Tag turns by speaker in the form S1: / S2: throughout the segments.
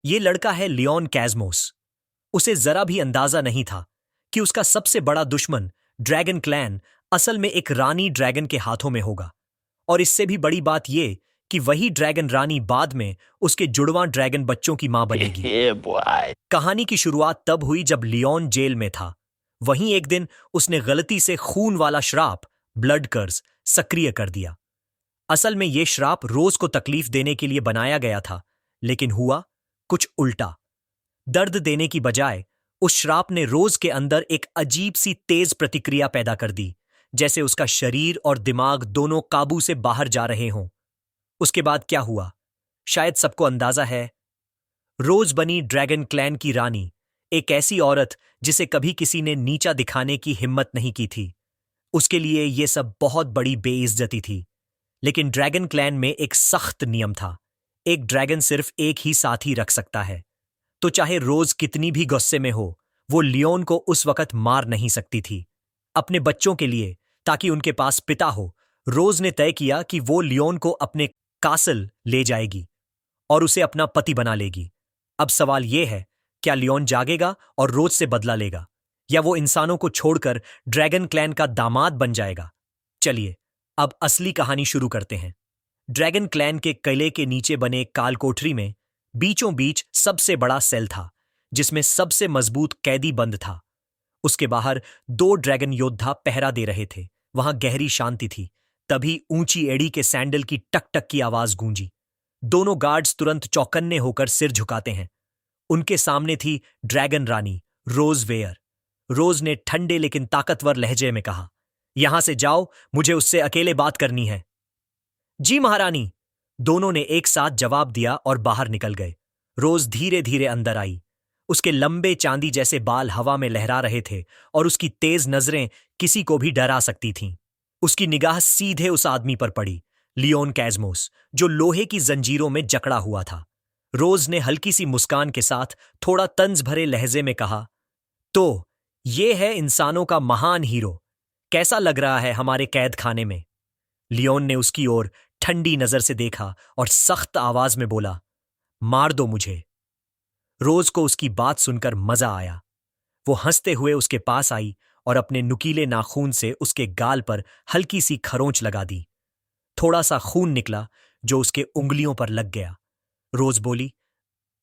S1: ये लड़का है लियोन कैज़मोस। उसे जरा भी अंदाजा नहीं था कि उसका सबसे बड़ा दुश्मन ड्रैगन क्लैन असल में एक रानी ड्रैगन के हाथों में होगा। और इससे भी बड़ी बात यह कि वही ड्रैगन रानी बाद में उसके जुड़वां ड्रैगन बच्चों की मां बनेगी।
S2: Yeah, boy.
S1: कहानी की शुरुआत तब हुई जब लियोन जेल में था। वहीं एक दिन उसने गलती से खून वाला श्राप ब्लड कर्स सक्रिय कर दिया। असल में यह श्राप रोज को तकलीफ देने के लिए बनाया गया था, लेकिन हुआ कुछ उल्टा। दर्द देने की बजाय उस श्राप ने रोज के अंदर एक अजीब सी तेज प्रतिक्रिया पैदा कर दी, जैसे उसका शरीर और दिमाग दोनों काबू से बाहर जा रहे हों। उसके बाद क्या हुआ शायद सबको अंदाजा है। रोज बनी ड्रैगन क्लैन की रानी, एक ऐसी औरत जिसे कभी किसी ने नीचा दिखाने की हिम्मत नहीं की थी। उसके लिए यह सब बहुत बड़ी बेइज्जती थी। लेकिन ड्रैगन क्लैन में एक सख्त नियम था, एक ड्रैगन सिर्फ एक ही साथी रख सकता है। तो चाहे रोज कितनी भी गुस्से में हो, वो लियोन को उस वक्त मार नहीं सकती थी। अपने बच्चों के लिए, ताकि उनके पास पिता हो, रोज ने तय किया कि वो लियोन को अपने कासल ले जाएगी और उसे अपना पति बना लेगी। अब सवाल यह है, क्या लियोन जागेगा और रोज से बदला लेगा, या वो इंसानों को छोड़कर ड्रैगन क्लैन का दामाद बन जाएगा? चलिए अब असली कहानी शुरू करते हैं। ड्रैगन क्लैन के किले के नीचे बने एक काल कोठरी में बीचों बीच सबसे बड़ा सेल था, जिसमें सबसे मजबूत कैदी बंद था। उसके बाहर दो ड्रैगन योद्धा पहरा दे रहे थे। वहां गहरी शांति थी। तभी ऊंची एड़ी के सैंडल की टक टक की आवाज गूंजी। दोनों गार्ड्स तुरंत चौकन्ने होकर सिर झुकाते हैं। उनके सामने थी ड्रैगन रानी रोज वेयर। रोज ने ठंडे लेकिन ताकतवर लहजे में कहा, यहां से जाओ, मुझे उससे अकेले बात करनी है। जी महारानी, दोनों ने एक साथ जवाब दिया और बाहर निकल गए। रोज धीरे धीरे अंदर आई। उसके लंबे चांदी जैसे बाल हवा में लहरा रहे थे और उसकी तेज नजरें किसी को भी डरा सकती थीं। उसकी निगाह सीधे उस आदमी पर पड़ी, लियोन कैज़मोस, जो लोहे की जंजीरों में जकड़ा हुआ था। रोज ने हल्की सी मुस्कान के साथ थोड़ा तंज भरे लहजे में कहा, तो ये है इंसानों का महान हीरो। कैसा लग रहा है हमारे कैद खाने में? लियोन ने उसकी ओर ठंडी नजर से देखा और सख्त आवाज में बोला, मार दो मुझे। रोज को उसकी बात सुनकर मजा आया। वो हंसते हुए उसके पास आई और अपने नुकीले नाखून से उसके गाल पर हल्की सी खरोंच लगा दी। थोड़ा सा खून निकला जो उसके उंगलियों पर लग गया। रोज बोली,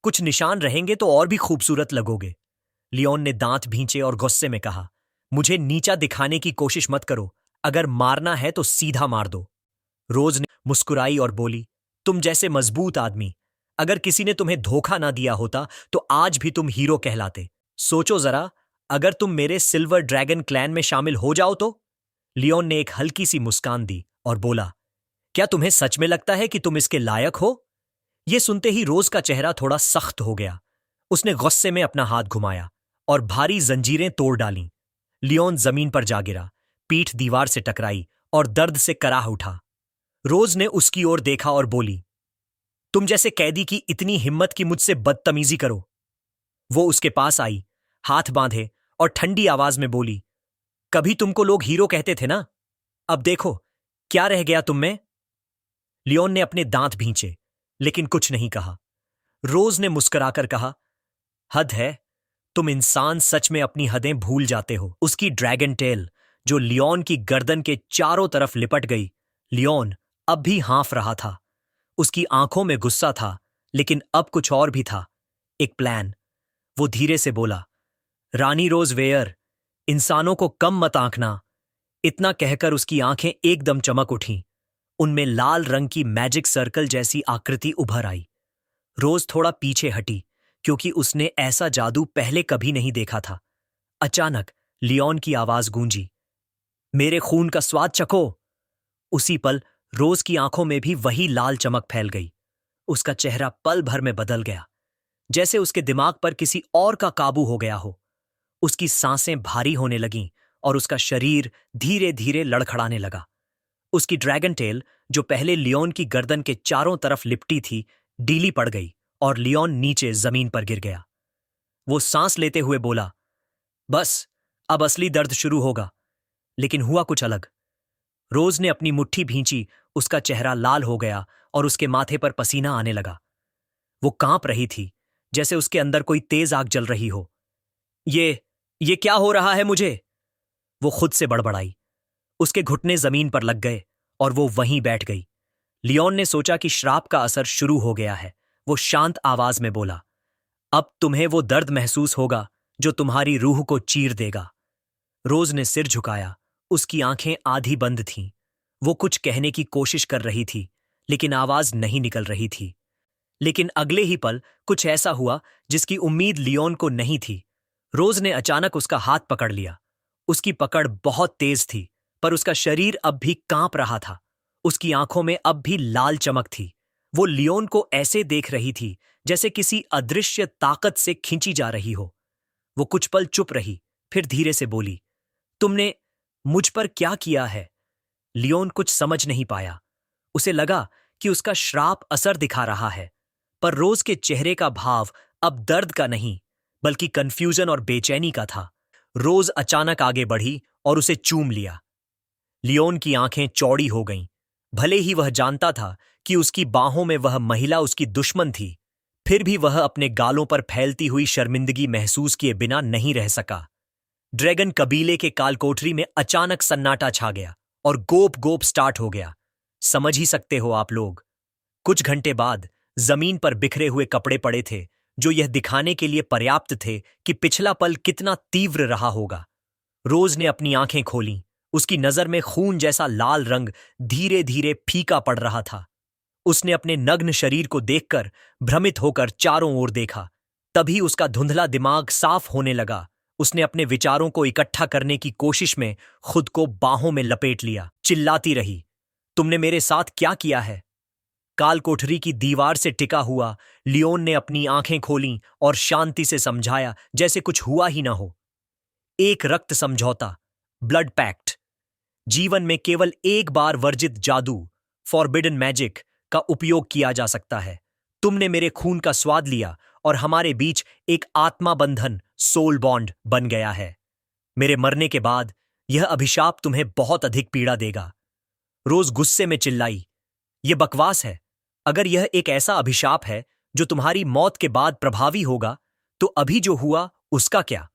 S1: कुछ निशान रहेंगे तो और भी खूबसूरत लगोगे। लियोन ने दांत भींचे और गुस्से में कहा, मुझे नीचा दिखाने की कोशिश मत करो। अगर मारना है तो सीधा मार दो। रोज ने मुस्कुराई और बोली, तुम जैसे मजबूत आदमी, अगर किसी ने तुम्हें धोखा ना दिया होता तो आज भी तुम हीरो कहलाते। सोचो जरा, अगर तुम मेरे सिल्वर ड्रैगन क्लैन में शामिल हो जाओ तो? लियोन ने एक हल्की सी मुस्कान दी और बोला, क्या तुम्हें सच में लगता है कि तुम इसके लायक हो? यह सुनते ही रोज का चेहरा थोड़ा सख्त हो गया। उसने गुस्से में अपना हाथ घुमाया और भारी जंजीरें तोड़ डालीं। लियोन जमीन पर जा गिरा, पीठ दीवार से टकराई और दर्द से कराह उठा। रोज ने उसकी ओर देखा और बोली, तुम जैसे कैदी की इतनी हिम्मत कि मुझसे बदतमीजी करो? वो उसके पास आई, हाथ बांधे और ठंडी आवाज में बोली, कभी तुमको लोग हीरो कहते थे ना, अब देखो क्या रह गया तुम में। लियोन ने अपने दांत भींचे, लेकिन कुछ नहीं कहा। रोज ने मुस्कुराकर कहा, हद है, तुम इंसान सच में अपनी हदें भूल जाते हो। उसकी ड्रैगन टेल जो लियोन की गर्दन के चारों तरफ लिपट गई। लियोन अब भी हाँफ रहा था। उसकी आंखों में गुस्सा था, लेकिन अब कुछ और भी था, एक प्लान। वो धीरे से बोला, रानी रोज वेयर, इंसानों को कम मत आंकना। इतना कहकर उसकी आंखें एकदम चमक उठीं। उनमें लाल रंग की मैजिक सर्कल जैसी आकृति उभर आई। रोज थोड़ा पीछे हटी, क्योंकि उसने ऐसा जादू पहले कभी नहीं देखा था। अचानक लियोन की आवाज गूंजी, मेरे खून का स्वाद चखो। उसी पल रोज की आंखों में भी वही लाल चमक फैल गई। उसका चेहरा पल भर में बदल गया, जैसे उसके दिमाग पर किसी और का काबू हो गया हो। उसकी सांसें भारी होने लगीं और उसका शरीर धीरे धीरे लड़खड़ाने लगा। उसकी ड्रैगन टेल, जो पहले लियोन की गर्दन के चारों तरफ लिपटी थी, ढीली पड़ गई और लियोन नीचे जमीन पर गिर गया। वो सांस लेते हुए बोला, बस अब असली दर्द शुरू होगा। लेकिन हुआ कुछ अलग। रोज ने अपनी मुट्ठी भींची, उसका चेहरा लाल हो गया और उसके माथे पर पसीना आने लगा। वो कांप रही थी, जैसे उसके अंदर कोई तेज आग जल रही हो। ये क्या हो रहा है मुझे? वो खुद से बड़बड़ाई। उसके घुटने जमीन पर लग गए और वो वहीं बैठ गई। लियोन ने सोचा कि श्राप का असर शुरू हो गया है। वो शांत आवाज में बोला, अब तुम्हें वो दर्द महसूस होगा जो तुम्हारी रूह को चीर देगा। रोज ने सिर झुकाया। उसकी आंखें आधी बंद थीं। वो कुछ कहने की कोशिश कर रही थी, लेकिन आवाज नहीं निकल रही थी। लेकिन अगले ही पल कुछ ऐसा हुआ जिसकी उम्मीद लियोन को नहीं थी। रोज ने अचानक उसका हाथ पकड़ लिया। उसकी पकड़ बहुत तेज थी, पर उसका शरीर अब भी कांप रहा था। उसकी आंखों में अब भी लाल चमक थी। वो लियोन को ऐसे देख रही थी जैसे किसी अदृश्य ताकत से खींची जा रही हो। वो कुछ पल चुप रही, फिर धीरे से बोली, तुमने मुझ पर क्या किया है? लियोन कुछ समझ नहीं पाया। उसे लगा कि उसका श्राप असर दिखा रहा है, पर रोज के चेहरे का भाव अब दर्द का नहीं, बल्कि कंफ्यूजन और बेचैनी का था। रोज अचानक आगे बढ़ी और उसे चूम लिया। लियोन की आंखें चौड़ी हो गईं। भले ही वह जानता था कि उसकी बाहों में वह महिला उसकी दुश्मन थी, फिर भी वह अपने गालों पर फैलती हुई शर्मिंदगी महसूस किए बिना नहीं रह सका। ड्रैगन कबीले के कालकोठरी में अचानक सन्नाटा छा गया और गोप गोप स्टार्ट हो गया। समझ ही सकते हो आप लोग। कुछ घंटे बाद जमीन पर बिखरे हुए कपड़े पड़े थे, जो यह दिखाने के लिए पर्याप्त थे कि पिछला पल कितना तीव्र रहा होगा। रोज ने अपनी आंखें खोलीं। उसकी नजर में खून जैसा लाल रंग धीरे धीरे फीका पड़ रहा था। उसने अपने नग्न शरीर को देखकर भ्रमित होकर चारों ओर देखा। तभी उसका धुंधला दिमाग साफ होने लगा। उसने अपने विचारों को इकट्ठा करने की कोशिश में खुद को बाहों में लपेट लिया। चिल्लाती रही, तुमने मेरे साथ क्या किया है? काल कोठरी की दीवार से टिका हुआ लियोन ने अपनी आंखें खोलीं और शांति से समझाया जैसे कुछ हुआ ही ना हो। एक रक्त समझौता, ब्लड पैक्ट। जीवन में केवल एक बार वर्जित जादू, फॉरबिडन मैजिक का उपयोग किया जा सकता है। तुमने मेरे खून का स्वाद लिया और हमारे बीच एक आत्मा बंधन, सोल बॉन्ड बन गया है। मेरे मरने के बाद यह अभिशाप तुम्हें बहुत अधिक पीड़ा देगा। रोज गुस्से में चिल्लाई, यह बकवास है। अगर यह एक ऐसा अभिशाप है जो तुम्हारी मौत के बाद प्रभावी होगा, तो अभी जो हुआ उसका क्या?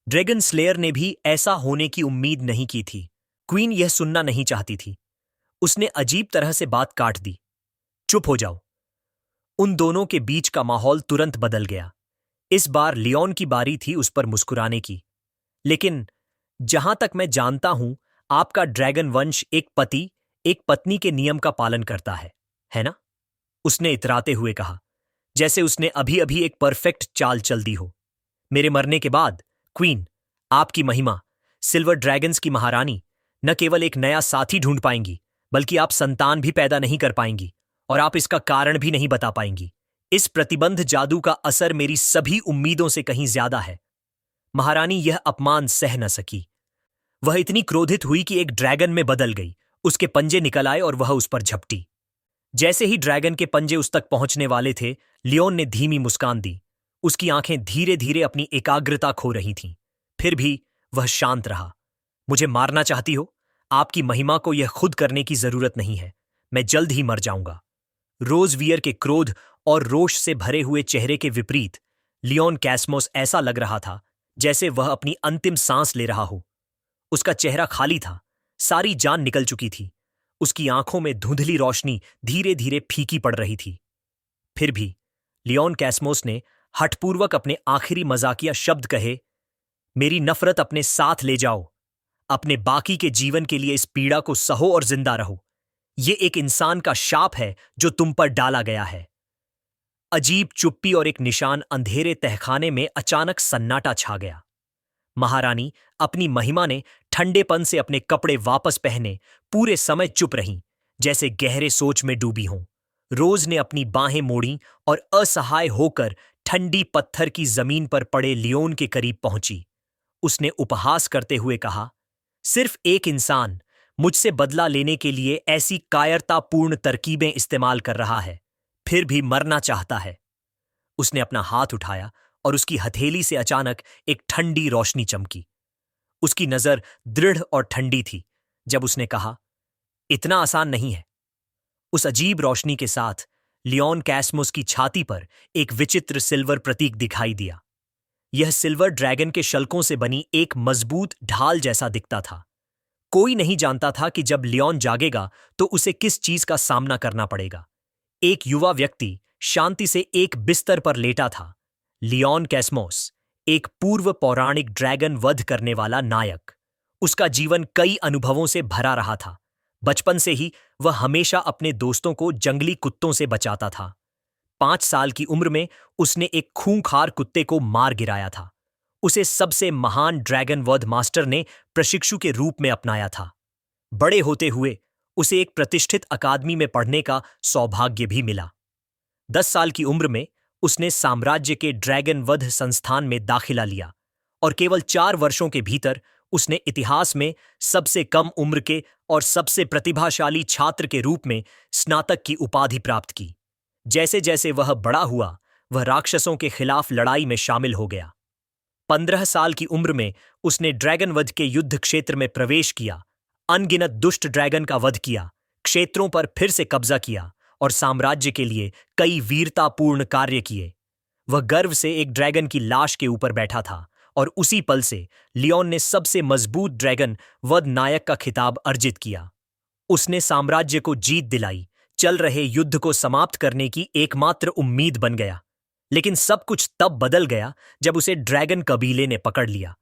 S1: ड्रैगन स्लेयर ने भी ऐसा होने की उम्मीद नहीं की थी। क्वीन यह सुनना नहीं चाहती थी। उसने अजीब तरह से बात काट दी, चुप हो जाओ। उन दोनों के बीच का माहौल तुरंत बदल गया। इस बार लियोन की बारी थी उस पर मुस्कुराने की। लेकिन जहां तक मैं जानता हूं, आपका ड्रैगन वंश एक पति एक पत्नी के नियम का पालन करता है ना? उसने इतराते हुए कहा, जैसे उसने अभी अभी एक परफेक्ट चाल चल दी हो। मेरे मरने के बाद क्वीन, आपकी महिमा, सिल्वर ड्रैगन्स की महारानी, न केवल एक नया साथी ढूंढ पाएंगी, बल्कि आप संतान भी पैदा नहीं कर पाएंगी, और आप इसका कारण भी नहीं बता पाएंगी। इस प्रतिबंध जादू का असर मेरी सभी उम्मीदों से कहीं ज्यादा है। महारानी यह अपमान सह न सकी। वह इतनी क्रोधित हुई कि एक ड्रैगन में बदल गई। उसके पंजे निकल आए और वह उस पर झपटी। जैसे ही ड्रैगन के पंजे उस तक पहुंचने वाले थे, लियोन ने धीमी मुस्कान दी। उसकी आंखें धीरे धीरे अपनी एकाग्रता खो रही थीं। फिर भी वह शांत रहा। मुझे मारना चाहती हो? आपकी महिमा को यह खुद करने की जरूरत नहीं है। मैं जल्द ही मर जाऊंगा। रोजवियर के क्रोध और रोष से भरे हुए चेहरे के विपरीत लियोन कैस्मोस ऐसा लग रहा था जैसे वह अपनी अंतिम सांस ले रहा हो। उसका चेहरा खाली था, सारी जान निकल चुकी थी। उसकी आंखों में धुंधली रोशनी धीरे धीरे फीकी पड़ रही थी। फिर भी लियोन कैस्मोस ने हठपूर्वक अपने आखिरी मजाकिया शब्द कहे, मेरी नफरत अपने साथ ले जाओ। अपने बाकी के जीवन के लिए इस पीड़ा को सहो और जिंदा रहो। यह एक इंसान का शाप है जो तुम पर डाला गया है। अजीब चुप्पी और एक निशान अंधेरे तहखाने में अचानक सन्नाटा छा गया। महारानी अपनी महिमा ने ठंडेपन से अपने कपड़े वापस पहने पूरे समय चुप रहीं, जैसे गहरे सोच में डूबी हों। रोज ने अपनी बाहें मोड़ी और असहाय होकर ठंडी पत्थर की जमीन पर पड़े लियोन के करीब पहुंची। उसने उपहास करते हुए कहा, सिर्फ एक इंसान मुझसे बदला लेने के लिए ऐसी कायरतापूर्ण तरकीबें इस्तेमाल कर रहा है, फिर भी मरना चाहता है। उसने अपना हाथ उठाया और उसकी हथेली से अचानक एक ठंडी रोशनी चमकी। उसकी नजर दृढ़ और ठंडी थी जब उसने कहा, इतना आसान नहीं है। उस अजीब रोशनी के साथ लियोन कैस्मोस की छाती पर एक विचित्र सिल्वर प्रतीक दिखाई दिया। यह सिल्वर ड्रैगन के शल्कों से बनी एक मजबूत ढाल जैसा दिखता था। कोई नहीं जानता था कि जब लियोन जागेगा तो उसे किस चीज का सामना करना पड़ेगा। एक युवा व्यक्ति शांति से एक बिस्तर पर लेटा था। लियोन कैस्मोस, एक पूर्व पौराणिक ड्रैगन वध करने वाला नायक। उसका जीवन कई अनुभवों से भरा रहा था। बचपन से ही वह हमेशा अपने दोस्तों को जंगली कुत्तों से बचाता था। 5 साल की उम्र में उसने एक खूंखार कुत्ते को मार गिराया था। उसे सबसे महान ड्रैगन वध मास्टर ने प्रशिक्षु के रूप में अपनाया था। बड़े होते हुए उसे एक प्रतिष्ठित अकादमी में पढ़ने का सौभाग्य भी मिला। 10 साल की उम्र में उसने साम्राज्य के ड्रैगन वध संस्थान में दाखिला लिया और केवल 4 वर्षों के भीतर उसने इतिहास में सबसे कम उम्र के और सबसे प्रतिभाशाली छात्र के रूप में स्नातक की उपाधि प्राप्त की। जैसे जैसे वह बड़ा हुआ, वह राक्षसों के खिलाफ लड़ाई में शामिल हो गया। 15 साल की उम्र में उसने ड्रैगन वध के युद्ध क्षेत्र में प्रवेश किया, अनगिनत दुष्ट ड्रैगन का वध किया, क्षेत्रों पर फिर से कब्जा किया और साम्राज्य के लिए कई वीरतापूर्ण कार्य किए। वह गर्व से एक ड्रैगन की लाश के ऊपर बैठा था और उसी पल से लियोन ने सबसे मजबूत ड्रैगन वध नायक का खिताब अर्जित किया। उसने साम्राज्य को जीत दिलाई, चल रहे युद्ध को समाप्त करने की एकमात्र उम्मीद बन गया। लेकिन सब कुछ तब बदल गया जब उसे ड्रैगन कबीले ने पकड़ लिया।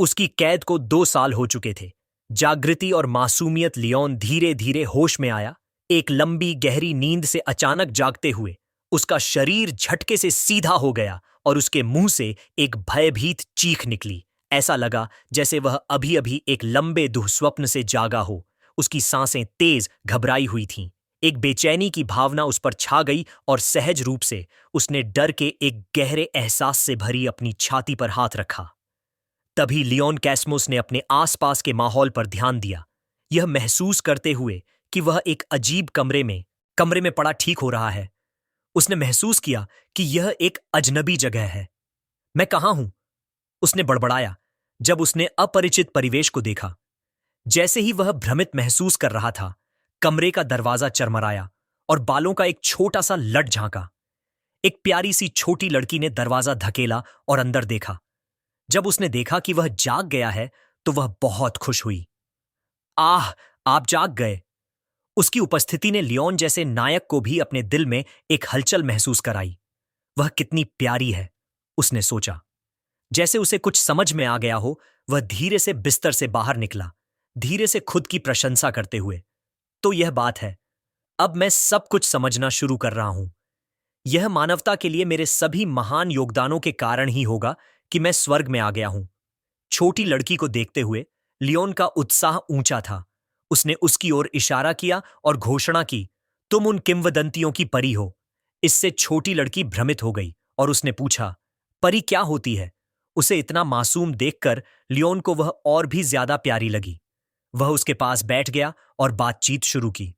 S1: उसकी कैद को 2 साल हो चुके थे। जागृति और मासूमियत लियोन धीरे धीरे होश में आया। एक लंबी गहरी नींद से अचानक जागते हुए उसका शरीर झटके से सीधा हो गया और उसके मुंह से एक भयभीत चीख निकली। ऐसा लगा जैसे वह अभी अभी एक लंबे दुःस्वप्न से जागा हो। उसकी सांसें तेज घबराई हुई थीं। एक बेचैनी की भावना उस पर छा गई और सहज रूप से उसने डर के एक गहरे एहसास से भरी अपनी छाती पर हाथ रखा। तभी लियोन कैस्मोस ने अपने आसपास के माहौल पर ध्यान दिया, यह महसूस करते हुए कि वह एक अजीब कमरे में पड़ा ठीक हो रहा है। उसने महसूस किया कि यह एक अजनबी जगह है। मैं कहाँ हूं? उसने बड़बड़ाया जब उसने अपरिचित परिवेश को देखा। जैसे ही वह भ्रमित महसूस कर रहा था, कमरे का दरवाजा चरमराया और बालों का एक छोटा सा लट झांका। एक प्यारी सी छोटी लड़की ने दरवाजा धकेला और अंदर देखा। जब उसने देखा कि वह जाग गया है तो वह बहुत खुश हुई। आह, आप जाग गए। उसकी उपस्थिति ने लियोन जैसे नायक को भी अपने दिल में एक हलचल महसूस कराई। वह कितनी प्यारी है, उसने सोचा। जैसे उसे कुछ समझ में आ गया हो, वह धीरे से बिस्तर से बाहर निकला, धीरे से खुद की प्रशंसा करते हुए। तो यह बात है, अब मैं सब कुछ समझना शुरू कर रहा हूं। यह मानवता के लिए मेरे सभी महान योगदानों के कारण ही होगा कि मैं स्वर्ग में आ गया हूं। छोटी लड़की को देखते हुए लियोन का उत्साह ऊंचा था। उसने उसकी ओर इशारा किया और घोषणा की, तुम उन किंवदंतियों की परी हो। इससे छोटी लड़की भ्रमित हो गई और उसने पूछा, परी क्या होती है? उसे इतना मासूम देखकर लियोन को वह और भी ज्यादा प्यारी लगी। वह उसके पास बैठ गया और बातचीत शुरू की।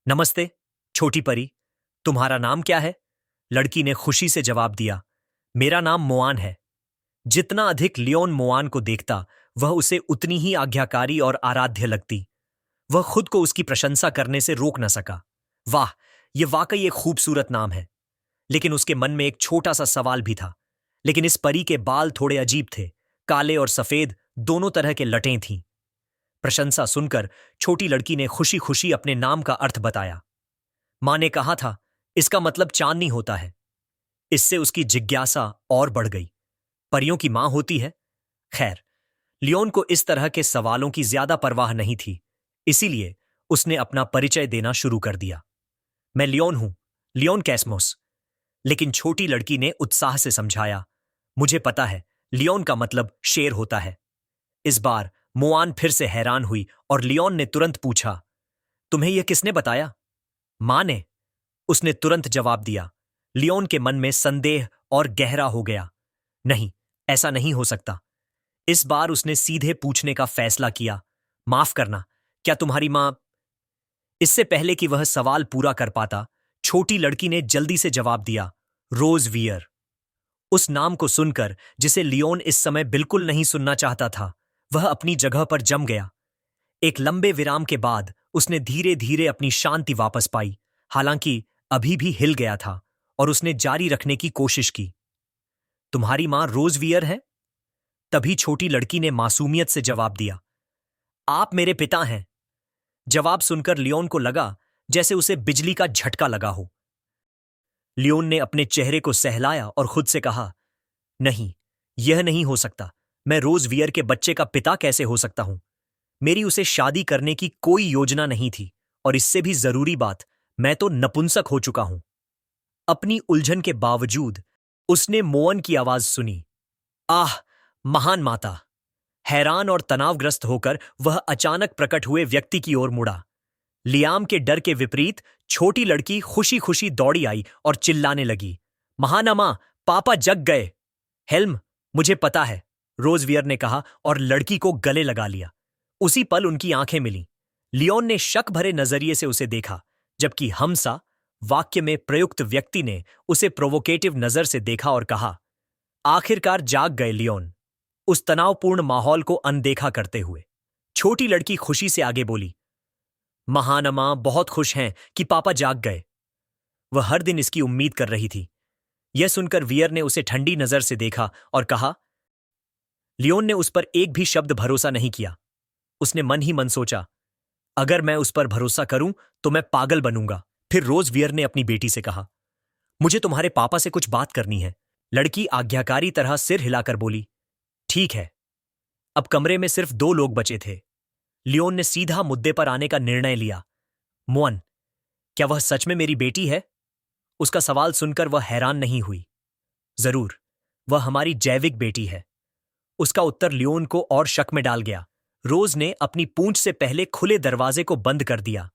S1: नमस्ते छोटी परी, तुम्हारा नाम क्या है? लड़की ने खुशी से जवाब दिया, मेरा नाम मोआन है। जितना अधिक लियोन मोआन को देखता, वह उसे उतनी ही आज्ञाकारी और आराध्य लगती। वह खुद को उसकी प्रशंसा करने से रोक न सका। वाह, यह वाकई एक खूबसूरत नाम है। लेकिन उसके मन में एक छोटा सा सवाल भी था। लेकिन इस परी के बाल थोड़े अजीब थे, काले और सफेद दोनों तरह के लटें थीं। प्रशंसा सुनकर छोटी लड़की ने खुशी खुशी अपने नाम का अर्थ बताया। मां ने कहा था, इसका मतलब चांदनी होता है। इससे उसकी जिज्ञासा और बढ़ गई। परियों की मां होती है? खैर, लियोन को इस तरह के सवालों की ज्यादा परवाह नहीं थी, इसीलिए उसने अपना परिचय देना शुरू कर दिया। मैं लियोन हूं, लियोन कैस्मोस। लेकिन छोटी लड़की ने उत्साह से समझाया, मुझे पता है, लियोन का मतलब शेर होता है। इस बार मोआन फिर से हैरान हुई और लियोन ने तुरंत पूछा, तुम्हें यह किसने बताया? मां ने, उसने तुरंत जवाब दिया। लियोन के मन में संदेह और गहरा हो गया। नहीं, ऐसा नहीं हो सकता। इस बार उसने सीधे पूछने का फैसला किया, माफ करना, क्या तुम्हारी मां? इससे पहले कि वह सवाल पूरा कर पाता, छोटी लड़की ने जल्दी से जवाब दिया, रोज वियर। उस नाम को सुनकर, जिसे लियोन इस समय बिल्कुल नहीं सुनना चाहता था, वह अपनी जगह पर जम गया। एक लंबे विराम के बाद उसने धीरे धीरे अपनी शांति वापस पाई। हालांकि अभी भी हिल गया था और उसने जारी रखने की कोशिश की। तुम्हारी मां रोजवियर है? तभी छोटी लड़की ने मासूमियत से जवाब दिया। आप मेरे पिता हैं। जवाब सुनकर लियोन को लगा जैसे उसे बिजली का झटका लगा हो। लियोन ने अपने चेहरे को सहलाया और खुद से कहा, नहीं, यह नहीं हो सकता। मैं रोजवियर के बच्चे का पिता कैसे हो सकता हूं? मेरी उसे शादी करने की कोई योजना नहीं थी, और इससे भी जरूरी बात, मैं तो नपुंसक हो चुका हूं। अपनी उलझन के बावजूद उसने मोअन की आवाज सुनी। आह, महान माता! हैरान और तनावग्रस्त होकर वह अचानक प्रकट हुए व्यक्ति की ओर मुड़ा। लियाम के डर के विपरीत छोटी लड़की खुशी खुशी दौड़ी आई और चिल्लाने लगी, महानमा, पापा जग गए। हेल्म, मुझे पता है, रोजवियर ने कहा और लड़की को गले लगा लिया। उसी पल उनकी आंखें मिलीं। लियोन ने शक भरे नजरिए से उसे देखा, जबकि हमसा, वाक्य में प्रयुक्त व्यक्ति, ने उसे प्रोवोकेटिव नजर से देखा और कहा, आखिरकार जाग गए लियोन। उस तनावपूर्ण माहौल को अनदेखा करते हुए छोटी लड़की खुशी से आगे बोली, महानमा बहुत खुश हैं कि पापा जाग गए। वह हर दिन इसकी उम्मीद कर रही थी। यह सुनकर वियर ने उसे ठंडी नजर से देखा और कहा। लियोन ने उस पर एक भी शब्द भरोसा नहीं किया। उसने मन ही मन सोचा, अगर मैं उस पर भरोसा करूं तो मैं पागल बनूंगा। फिर रोजवियर ने अपनी बेटी से कहा, मुझे तुम्हारे पापा से कुछ बात करनी है। लड़की आज्ञाकारी तरह सिर हिलाकर बोली, ठीक है। अब कमरे में सिर्फ 2 लोग बचे थे। लियोन ने सीधा मुद्दे पर आने का निर्णय लिया। मोअन, क्या वह सच में मेरी बेटी है? उसका सवाल सुनकर वह हैरान नहीं हुई। जरूर, वह हमारी जैविक बेटी है। उसका उत्तर लियोन को और शक में डाल गया। रोज ने अपनी पूंछ से पहले खुले दरवाजे को बंद कर दिया।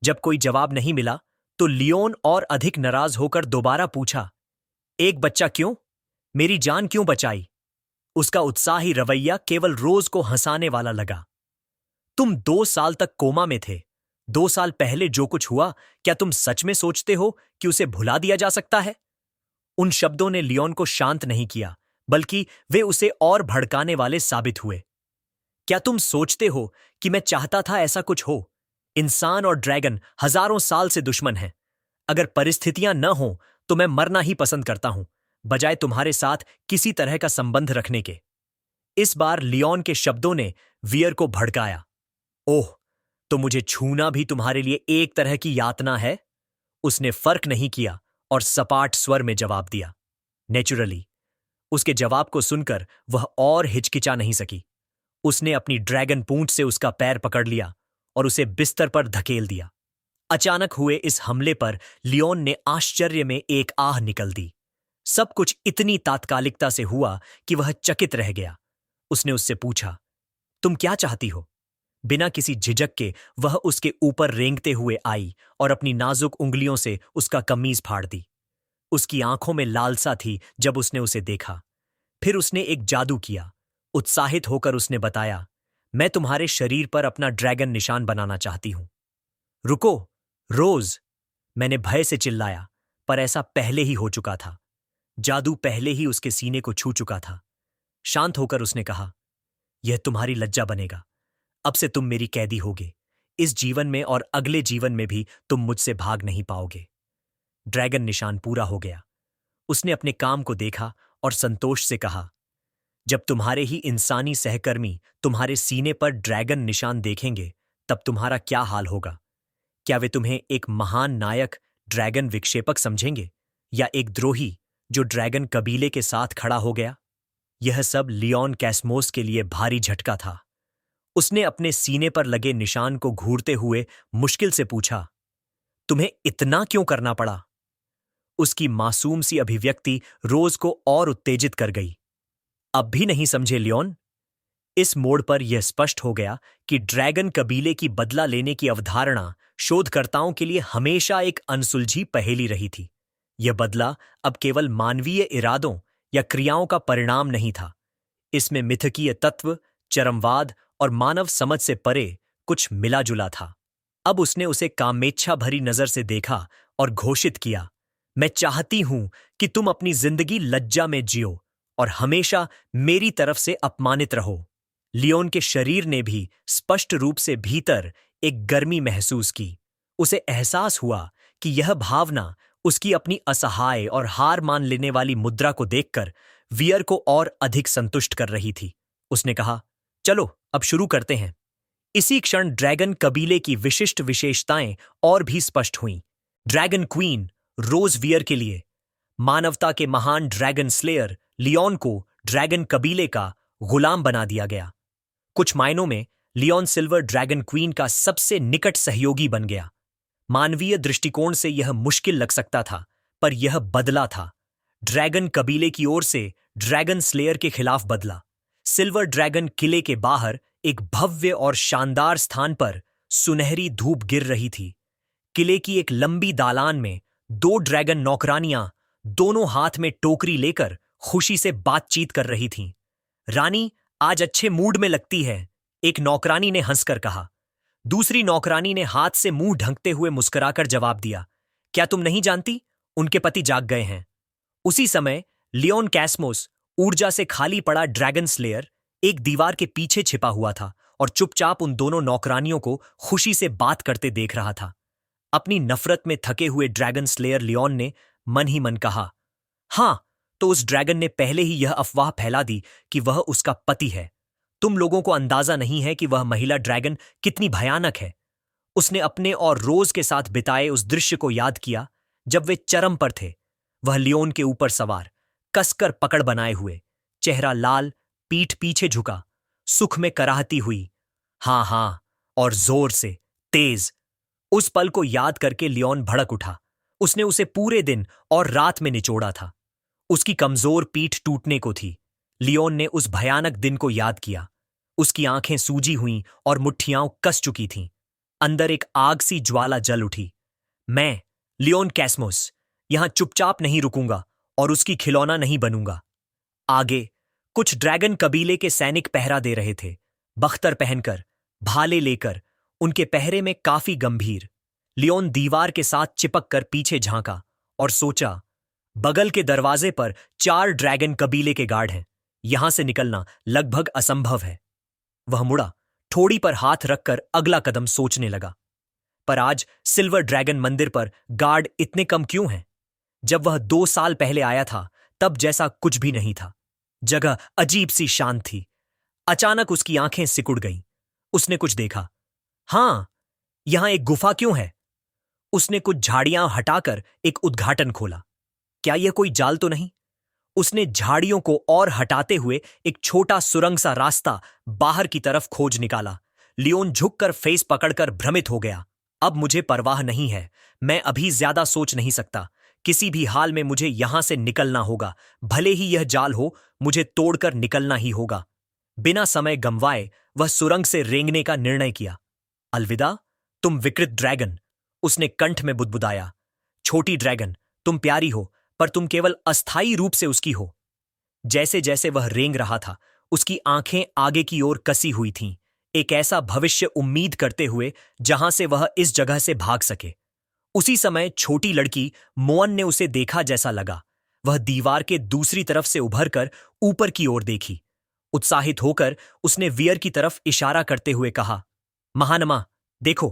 S1: जब कोई जवाब नहीं मिला तो लियोन और अधिक नाराज होकर दोबारा पूछा, एक बच्चा क्यों? मेरी जान क्यों बचाई? उसका उत्साही रवैया केवल रोज को हंसाने वाला लगा। तुम 2 साल तक कोमा में थे। 2 साल पहले जो कुछ हुआ, क्या तुम सच में सोचते हो कि उसे भुला दिया जा सकता है? उन शब्दों ने लियोन को शांत नहीं किया, बल्कि वे उसे और भड़काने वाले साबित हुए। क्या तुम सोचते हो कि मैं चाहता था ऐसा कुछ हो? इंसान और ड्रैगन हजारों साल से दुश्मन हैं। अगर परिस्थितियां न हों तो मैं मरना ही पसंद करता हूं, बजाय तुम्हारे साथ किसी तरह का संबंध रखने के। इस बार लियोन के शब्दों ने वियर को भड़काया। ओह, तो मुझे छूना भी तुम्हारे लिए एक तरह की यातना है? उसने फर्क नहीं किया और सपाट स्वर में जवाब दिया। नेचुरली। उसके जवाब को सुनकर वह और हिचकिचा नहीं सकी। उसने अपनी ड्रैगन पूंछ से उसका पैर पकड़ लिया और उसे बिस्तर पर धकेल दिया। अचानक हुए इस हमले पर लियोन ने आश्चर्य में एक आह निकल दी। सब कुछ इतनी तात्कालिकता से हुआ कि वह चकित रह गया। उसने उससे पूछा, तुम क्या चाहती हो? बिना किसी झिझक के वह उसके ऊपर रेंगते हुए आई और अपनी नाजुक उंगलियों से उसका कमीज फाड़ दी। उसकी आंखों में लालसा थी जब उसने उसे देखा। फिर उसने एक जादू किया। उत्साहित होकर उसने बताया, मैं तुम्हारे शरीर पर अपना ड्रैगन निशान बनाना चाहती हूं। रुको, रोज! मैंने भय से चिल्लाया, पर ऐसा पहले ही हो चुका था। जादू पहले ही उसके सीने को छू चुका था। शांत होकर उसने कहा, यह तुम्हारी लज्जा बनेगा। अब से तुम मेरी कैदी होगे। इस जीवन में और अगले जीवन में भी तुम मुझसे भाग नहीं पाओगे। ड्रैगन निशान पूरा हो गया। उसने अपने काम को देखा और संतोष से कहा, जब तुम्हारे ही इंसानी सहकर्मी तुम्हारे सीने पर ड्रैगन निशान देखेंगे, तब तुम्हारा क्या हाल होगा? क्या वे तुम्हें एक महान नायक, ड्रैगन विक्षेपक समझेंगे, या एक द्रोही जो ड्रैगन कबीले के साथ खड़ा हो गया? यह सब लियोन कैस्मोस के लिए भारी झटका था। उसने अपने सीने पर लगे निशान को घूरते हुए मुश्किल से पूछा, तुम्हें इतना क्यों करना पड़ा? उसकी मासूम सी अभिव्यक्ति रोज को और उत्तेजित कर गई। अब भी नहीं समझे लियोन? इस मोड़ पर यह स्पष्ट हो गया कि ड्रैगन कबीले की बदला लेने की अवधारणा शोधकर्ताओं के लिए हमेशा एक अनसुलझी पहेली रही थी। यह बदला अब केवल मानवीय इरादों या क्रियाओं का परिणाम नहीं था। इसमें मिथकीय तत्व, चरमवाद और मानव समझ से परे कुछ मिला जुला था। अब उसने उसे कामेच्छा भरी नजर से देखा और घोषित किया, मैं चाहती हूं कि तुम अपनी जिंदगी लज्जा में जियो और हमेशा मेरी तरफ से अपमानित रहो। लियोन के शरीर ने भी स्पष्ट रूप से भीतर एक गर्मी महसूस की। उसे एहसास हुआ कि यह भावना उसकी अपनी असहाय और हार मान लेने वाली मुद्रा को देखकर वियर को और अधिक संतुष्ट कर रही थी। उसने कहा, चलो अब शुरू करते हैं। इसी क्षण ड्रैगन कबीले की विशिष्ट विशेषताएं और भी स्पष्ट हुईं। ड्रैगन क्वीन रोज वियर के लिए, मानवता के महान ड्रैगन स्लेयर लियोन को ड्रैगन कबीले का गुलाम बना दिया गया। कुछ मायनों में लियोन सिल्वर ड्रैगन क्वीन का सबसे निकट सहयोगी बन गया। मानवीय दृष्टिकोण से यह मुश्किल लग सकता था, पर यह बदला था। ड्रैगन कबीले की ओर से ड्रैगन स्लेयर के खिलाफ बदला। सिल्वर ड्रैगन किले के बाहर एक भव्य और शानदार स्थान पर सुनहरी धूप गिर रही थी। किले की एक लंबी दालान में दो ड्रैगन नौकरानियां दोनों हाथ में टोकरी लेकर खुशी से बातचीत कर रही थीं। रानी आज अच्छे मूड में लगती है, एक नौकरानी ने हंसकर कहा। दूसरी नौकरानी ने हाथ से मुंह ढंकते हुए मुस्कुराकर जवाब दिया, क्या तुम नहीं जानती, उनके पति जाग गए हैं। उसी समय लियोन कैस्मोस, ऊर्जा से खाली पड़ा ड्रैगन स्लेयर, एक दीवार के पीछे छिपा हुआ था और चुपचाप उन दोनों नौकरानियों को खुशी से बात करते देख रहा था। अपनी नफरत में थके हुए ड्रैगन स्लेयर लियोन ने मन ही मन कहा, हां, तो उस ड्रैगन ने पहले ही यह अफवाह फैला दी कि वह उसका पति है। तुम लोगों को अंदाजा नहीं है कि वह महिला ड्रैगन कितनी भयानक है। उसने अपने और रोज के साथ बिताए उस दृश्य को याद किया जब वे चरम पर थे। वह लियोन के ऊपर सवार, कसकर पकड़ बनाए हुए, चेहरा लाल, पीठ पीछे झुका, सुख में कराहती हुई, हां हां, और जोर से, तेज। उस पल को याद करके लियोन भड़क उठा। उसने उसे पूरे दिन और रात में निचोड़ा था। उसकी कमजोर पीठ टूटने को थी। लियोन ने उस भयानक दिन को याद किया। उसकी आंखें सूजी हुईं और मुट्ठियां कस चुकी थीं। अंदर एक आग सी ज्वाला जल उठी। मैं, लियोन कैस्मोस, यहां चुपचाप नहीं रुकूंगा और उसकी खिलौना नहीं बनूंगा। आगे कुछ ड्रैगन कबीले के सैनिक पहरा दे रहे थे, बख्तर पहनकर, भाले लेकर, उनके पहरे में काफी गंभीर। लियोन दीवार के साथ चिपक कर पीछे झांका और सोचा, बगल के दरवाजे पर 4 ड्रैगन कबीले के गार्ड हैं, यहां से निकलना लगभग असंभव है। वह मुड़ा, ठोड़ी पर हाथ रखकर अगला कदम सोचने लगा। पर आज सिल्वर ड्रैगन मंदिर पर गार्ड इतने कम क्यों हैं? जब वह 2 साल पहले आया था तब जैसा कुछ भी नहीं था। जगह अजीब सी शांत थी। अचानक उसकी आंखें सिकुड़ गईं। उसने कुछ देखा। हां, यहां एक गुफा क्यों है? उसने कुछ झाड़ियां हटाकर एक उद्घाटन खोला। क्या यह कोई जाल तो नहीं? उसने झाड़ियों को और हटाते हुए एक छोटा सुरंग सा रास्ता बाहर की तरफ खोज निकाला। लियोन झुककर फेस पकड़कर भ्रमित हो गया। अब मुझे परवाह नहीं है, मैं अभी ज्यादा सोच नहीं सकता। किसी भी हाल में मुझे यहां से निकलना होगा, भले ही यह जाल हो, मुझे तोड़कर निकलना ही होगा। बिना समय गंवाए वह सुरंग से रेंगने का निर्णय किया। अलविदा, तुम विकृत ड्रैगन, उसने कंठ में बुदबुदाया। छोटी ड्रैगन, तुम प्यारी हो, पर तुम केवल अस्थायी रूप से उसकी हो। जैसे जैसे वह रेंग रहा था, उसकी आंखें आगे की ओर कसी हुई थीं, एक ऐसा भविष्य उम्मीद करते हुए जहां से वह इस जगह से भाग सके। उसी समय छोटी लड़की मोअन ने उसे देखा जैसा लगा। वह दीवार के दूसरी तरफ से उभरकर ऊपर की ओर देखी। उत्साहित होकर उसने वियर की तरफ इशारा करते हुए कहा, महानमा, देखो,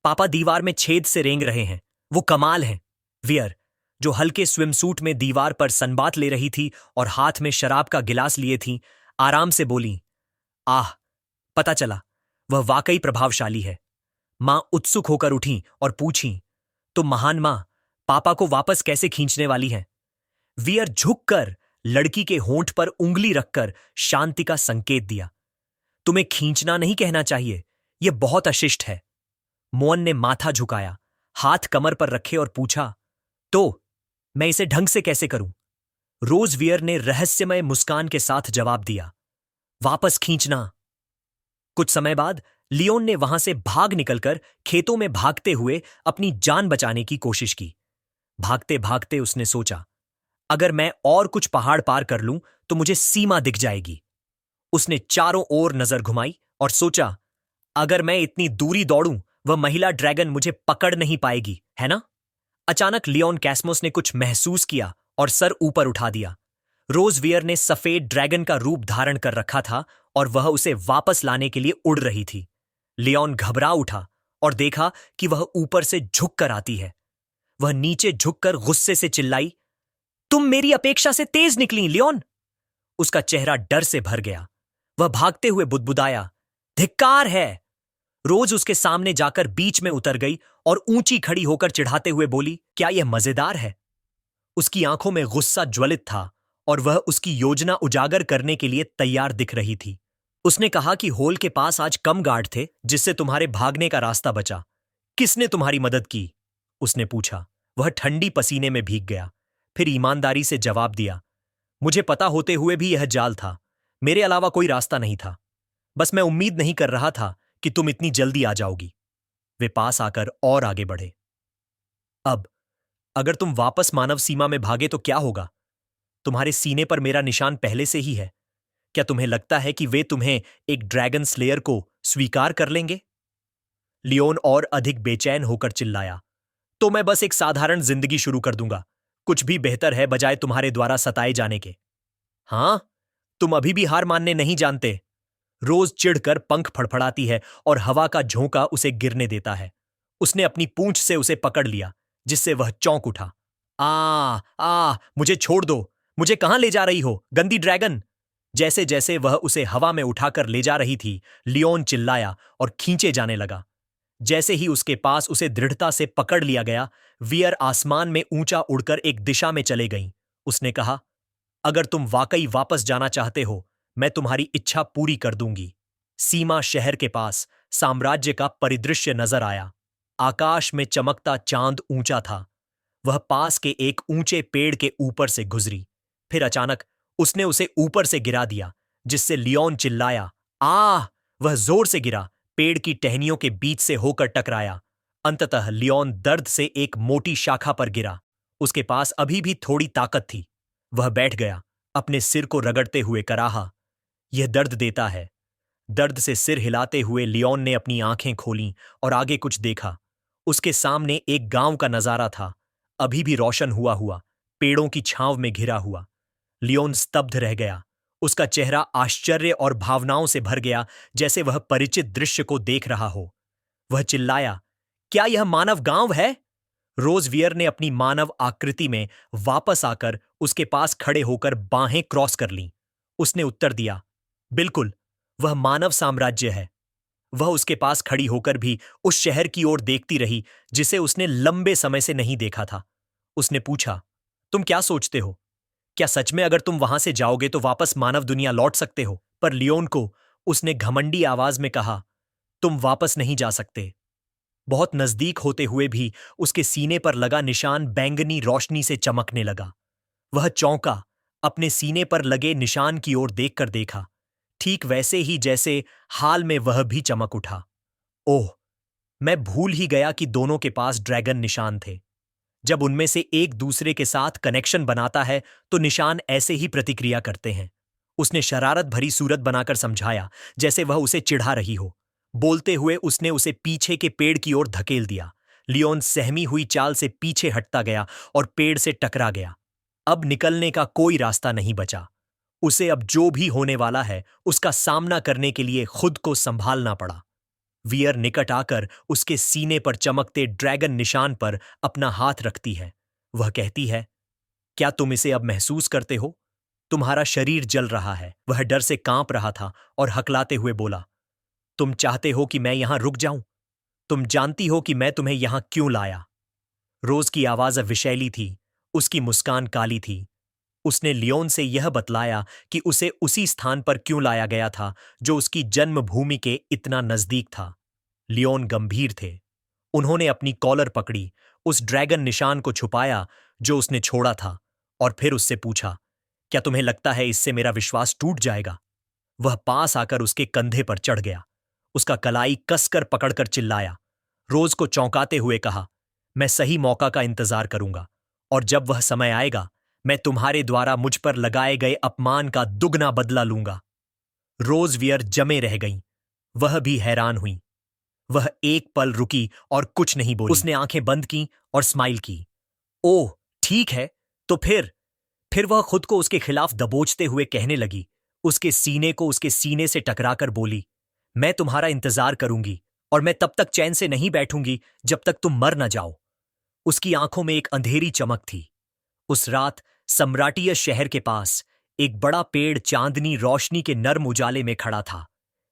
S1: पापा दीवार में छेद से रेंग रहे हैं, वो कमाल हैं। वियर, जो हल्के स्विमसूट में दीवार पर सनबात ले रही थी और हाथ में शराब का गिलास लिए थी, आराम से बोली, आह, पता चला, वह वाकई प्रभावशाली है। मां उत्सुक होकर उठी और पूछी, तो महान मां, पापा को वापस कैसे खींचने वाली है? वियर झुककर लड़की के होंठ पर उंगली रखकर शांति का संकेत दिया। तुम्हें खींचना नहीं कहना चाहिए, यह बहुत अशिष्ट है। मोअन ने माथा झुकाया, हाथ कमर पर रखे और पूछा, तो मैं इसे ढंग से कैसे करूं? रोज वियर ने रहस्यमय मुस्कान के साथ जवाब दिया, वापस खींचना। कुछ समय बाद लियोन ने वहां से भाग निकलकर खेतों में भागते हुए अपनी जान बचाने की कोशिश की। भागते भागते उसने सोचा, अगर मैं और कुछ पहाड़ पार कर लूं तो मुझे सीमा दिख जाएगी। उसने चारों ओर नजर घुमाई और सोचा, अगर मैं इतनी दूरी दौड़ूं वह महिला ड्रैगन मुझे पकड़ नहीं पाएगी, है ना? अचानक लियोन कैस्मोस ने कुछ महसूस किया और सर ऊपर उठा दिया। रोज वियर ने सफेद ड्रैगन का रूप धारण कर रखा था और वह उसे वापस लाने के लिए उड़ रही थी। लियोन घबरा उठा और देखा कि वह ऊपर से झुक कर आती है। वह नीचे झुककर गुस्से से चिल्लाई, तुम मेरी अपेक्षा से तेज निकली लियोन। उसका चेहरा डर से भर गया। वह भागते हुए बुदबुदाया, धिक्कार है। रोज उसके सामने जाकर बीच में उतर गई और ऊंची खड़ी होकर चिढ़ाते हुए बोली, क्या यह मजेदार है? उसकी आंखों में गुस्सा ज्वलित था और वह उसकी योजना उजागर करने के लिए तैयार दिख रही थी। उसने कहा कि होल के पास आज कम गार्ड थे, जिससे तुम्हारे भागने का रास्ता बचा। किसने तुम्हारी मदद की? उसने पूछा। वह ठंडी पसीने में भीग गया, फिर ईमानदारी से जवाब दिया, मुझे पता होते हुए भी यह जाल था। मेरे अलावा कोई रास्ता नहीं था। बस मैं उम्मीद नहीं कर रहा था कि तुम इतनी जल्दी आ जाओगी। वे पास आकर और आगे बढ़े। अब अगर तुम वापस मानव सीमा में भागे तो क्या होगा? तुम्हारे सीने पर मेरा निशान पहले से ही है। क्या तुम्हें लगता है कि वे तुम्हें एक ड्रैगन स्लेयर को स्वीकार कर लेंगे? लियोन और अधिक बेचैन होकर चिल्लाया, तो मैं बस एक साधारण जिंदगी शुरू कर दूंगा। कुछ भी बेहतर है बजाय तुम्हारे द्वारा सताए जाने के। हां, तुम अभी भी हार मानने नहीं जानते। रोज चिढ़कर पंख फड़फड़ाती है और हवा का झोंका उसे गिरने देता है। उसने अपनी पूंछ से उसे पकड़ लिया, जिससे वह चौंक उठा। मुझे छोड़ दो। मुझे कहां ले जा रही हो, गंदी ड्रैगन? जैसे जैसे वह उसे हवा में उठाकर ले जा रही थी, लियोन चिल्लाया और खींचे जाने लगा। जैसे ही उसके पास उसे दृढ़ता से पकड़ लिया गया, वियर आसमान में ऊंचा उड़कर एक दिशा में चले गईं। उसने कहा, अगर तुम वाकई वापस जाना चाहते हो, मैं तुम्हारी इच्छा पूरी कर दूंगी। सीमा शहर के पास साम्राज्य का परिदृश्य नजर आया। आकाश में चमकता चांद ऊंचा था। वह पास के एक ऊंचे पेड़ के ऊपर से गुजरी। फिर अचानक उसने उसे ऊपर से गिरा दिया, जिससे लियोन चिल्लाया, आह! वह जोर से गिरा, पेड़ की टहनियों के बीच से होकर टकराया। अंततः लियोन दर्द से एक मोटी शाखा पर गिरा। उसके पास अभी भी थोड़ी ताकत थी। वह बैठ गया, अपने सिर को रगड़ते हुए कराहा, यह दर्द देता है। दर्द से सिर हिलाते हुए लियोन ने अपनी आंखें खोलीं और आगे कुछ देखा। उसके सामने एक गांव का नजारा था, अभी भी रोशन हुआ हुआ, पेड़ों की छांव में घिरा हुआ। लियोन स्तब्ध रह गया। उसका चेहरा आश्चर्य और भावनाओं से भर गया, जैसे वह परिचित दृश्य को देख रहा हो। वह चिल्लाया, क्या यह मानव गांव है? रोजवियर ने अपनी मानव आकृति में वापस आकर उसके पास खड़े होकर बाहें क्रॉस कर लीं। उसने उत्तर दिया, बिल्कुल, वह मानव साम्राज्य है। वह उसके पास खड़ी होकर भी उस शहर की ओर देखती रही, जिसे उसने लंबे समय से नहीं देखा था। उसने पूछा, तुम क्या सोचते हो? क्या सच में अगर तुम वहां से जाओगे तो वापस मानव दुनिया लौट सकते हो? पर लियोन को उसने घमंडी आवाज में कहा, तुम वापस नहीं जा सकते। बहुत नजदीक होते हुए भी उसके सीने पर लगा निशान बैंगनी रोशनी से चमकने लगा। वह चौंका, अपने सीने पर लगे निशान की ओर देखकर देखा, ठीक वैसे ही जैसे हाल में वह भी चमक उठा। ओह, मैं भूल ही गया कि दोनों के पास ड्रैगन निशान थे। जब उनमें से एक दूसरे के साथ कनेक्शन बनाता है तो निशान ऐसे ही प्रतिक्रिया करते हैं। उसने शरारत भरी सूरत बनाकर समझाया, जैसे वह उसे चिढ़ा रही हो। बोलते हुए उसने उसे पीछे के पेड़ की ओर धकेल दिया। लियोन सहमी हुई चाल से पीछे हटता गया और पेड़ से टकरा गया। अब निकलने का कोई रास्ता नहीं बचा। उसे अब जो भी होने वाला है उसका सामना करने के लिए खुद को संभालना पड़ा। वियर निकट आकर उसके सीने पर चमकते ड्रैगन निशान पर अपना हाथ रखती है। वह कहती है, क्या तुम इसे अब महसूस करते हो? तुम्हारा शरीर जल रहा है। वह डर से कांप रहा था और हकलाते हुए बोला, तुम चाहते हो कि मैं यहां रुक जाऊं? तुम जानती हो कि मैं तुम्हें यहां क्यों लाया? रोज की आवाज अब विषैली थी, उसकी मुस्कान काली थी। उसने लियोन से यह बतलाया कि उसे उसी स्थान पर क्यों लाया गया था जो उसकी जन्मभूमि के इतना नजदीक था। लियोन गंभीर थे। उन्होंने अपनी कॉलर पकड़ी, उस ड्रैगन निशान को छुपाया जो उसने छोड़ा था, और फिर उससे पूछा, क्या तुम्हें लगता है इससे मेरा विश्वास टूट जाएगा? वह पास आकर उसके कंधे पर चढ़ गया। उसका कलाई कसकर पकड़कर चिल्लाया। रोज को चौंकाते हुए कहा, मैं सही मौका का इंतजार करूंगा, और जब वह समय आएगा मैं तुम्हारे द्वारा मुझ पर लगाए गए अपमान का दुगना बदला लूंगा। रोजवियर जमे रह गईं। वह भी हैरान हुई। वह एक पल रुकी और कुछ नहीं बोली। उसने आंखें बंद की और स्माइल की। ओह, ठीक है, तो फिर वह खुद को उसके खिलाफ दबोचते हुए कहने लगी, उसके सीने को उसके सीने से टकराकर बोली, मैं तुम्हारा इंतजार करूंगी और मैं तब तक चैन से नहीं बैठूंगी जब तक तुम मर न जाओ। उसकी आंखों में एक अंधेरी चमक थी। उस रात सम्राटीय शहर के पास एक बड़ा पेड़ चांदनी रोशनी के नर्म उजाले में खड़ा था।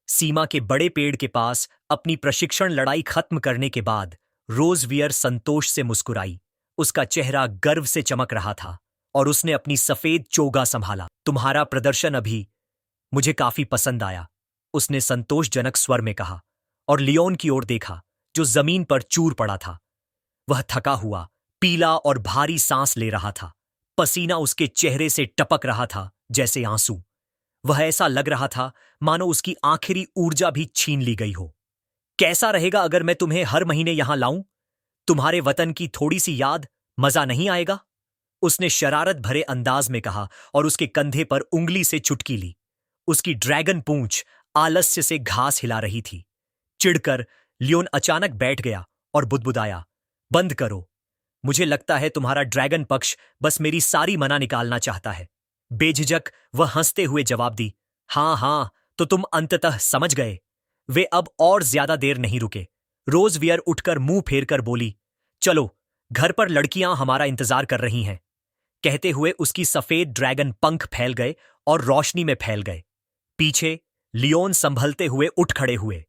S1: सीमा के बड़े पेड़ के पास अपनी प्रशिक्षण लड़ाई खत्म करने के बाद रोजवियर संतोष से मुस्कुराई। उसका चेहरा गर्व से चमक रहा था और उसने अपनी सफेद चोगा संभाला। तुम्हारा प्रदर्शन अभी मुझे काफी पसंद आया, उसने संतोषजनक स्वर में कहा और लियोन की ओर देखा जो जमीन पर चूर पड़ा था। वह थका हुआ, पीला और भारी सांस ले रहा था। पसीना उसके चेहरे से टपक रहा था जैसे आंसू। वह ऐसा लग रहा था मानो उसकी आखिरी ऊर्जा भी छीन ली गई हो। कैसा रहेगा अगर मैं तुम्हें हर महीने यहां लाऊं? तुम्हारे वतन की थोड़ी सी याद, मजा नहीं आएगा? उसने शरारत भरे अंदाज में कहा और उसके कंधे पर उंगली से चुटकी ली। उसकी ड्रैगन पूंछ आलस्य से घास हिला रही थी। चिढ़कर लियोन अचानक बैठ गया और बुदबुदाया, बंद करो। मुझे लगता है तुम्हारा ड्रैगन पक्ष बस मेरी सारी मना निकालना चाहता है। बेझिझक वह हंसते हुए जवाब दी, हां हां, तो तुम अंततः समझ गए। वे अब और ज्यादा देर नहीं रुके। रोजवियर उठकर मुंह फेर कर बोली, चलो, घर पर लड़कियां हमारा इंतजार कर रही हैं। कहते हुए उसकी सफेद ड्रैगन पंख फैल गए और रोशनी में फैल गए। पीछे लियोन संभलते हुए उठ खड़े हुए,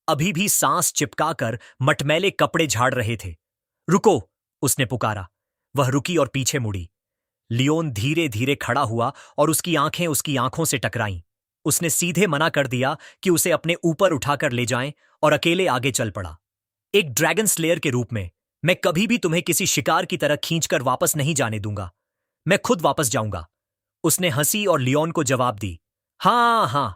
S1: अभी भी सांस चिपकाकर मटमैले कपड़े झाड़ रहे थे। रुको, उसने पुकारा। वह रुकी और पीछे मुड़ी। लियोन धीरे धीरे खड़ा हुआ और उसकी आंखें उसकी आंखों से टकराईं। उसने सीधे मना कर दिया कि उसे अपने ऊपर उठाकर ले जाएं और अकेले आगे चल पड़ा। एक ड्रैगन स्लेयर के रूप में मैं कभी भी तुम्हें किसी शिकार की तरह खींचकर वापस नहीं जाने दूंगा। मैं खुद वापस जाऊंगा। उसने हंसी और लियोन को जवाब दी, हाँ हाँ,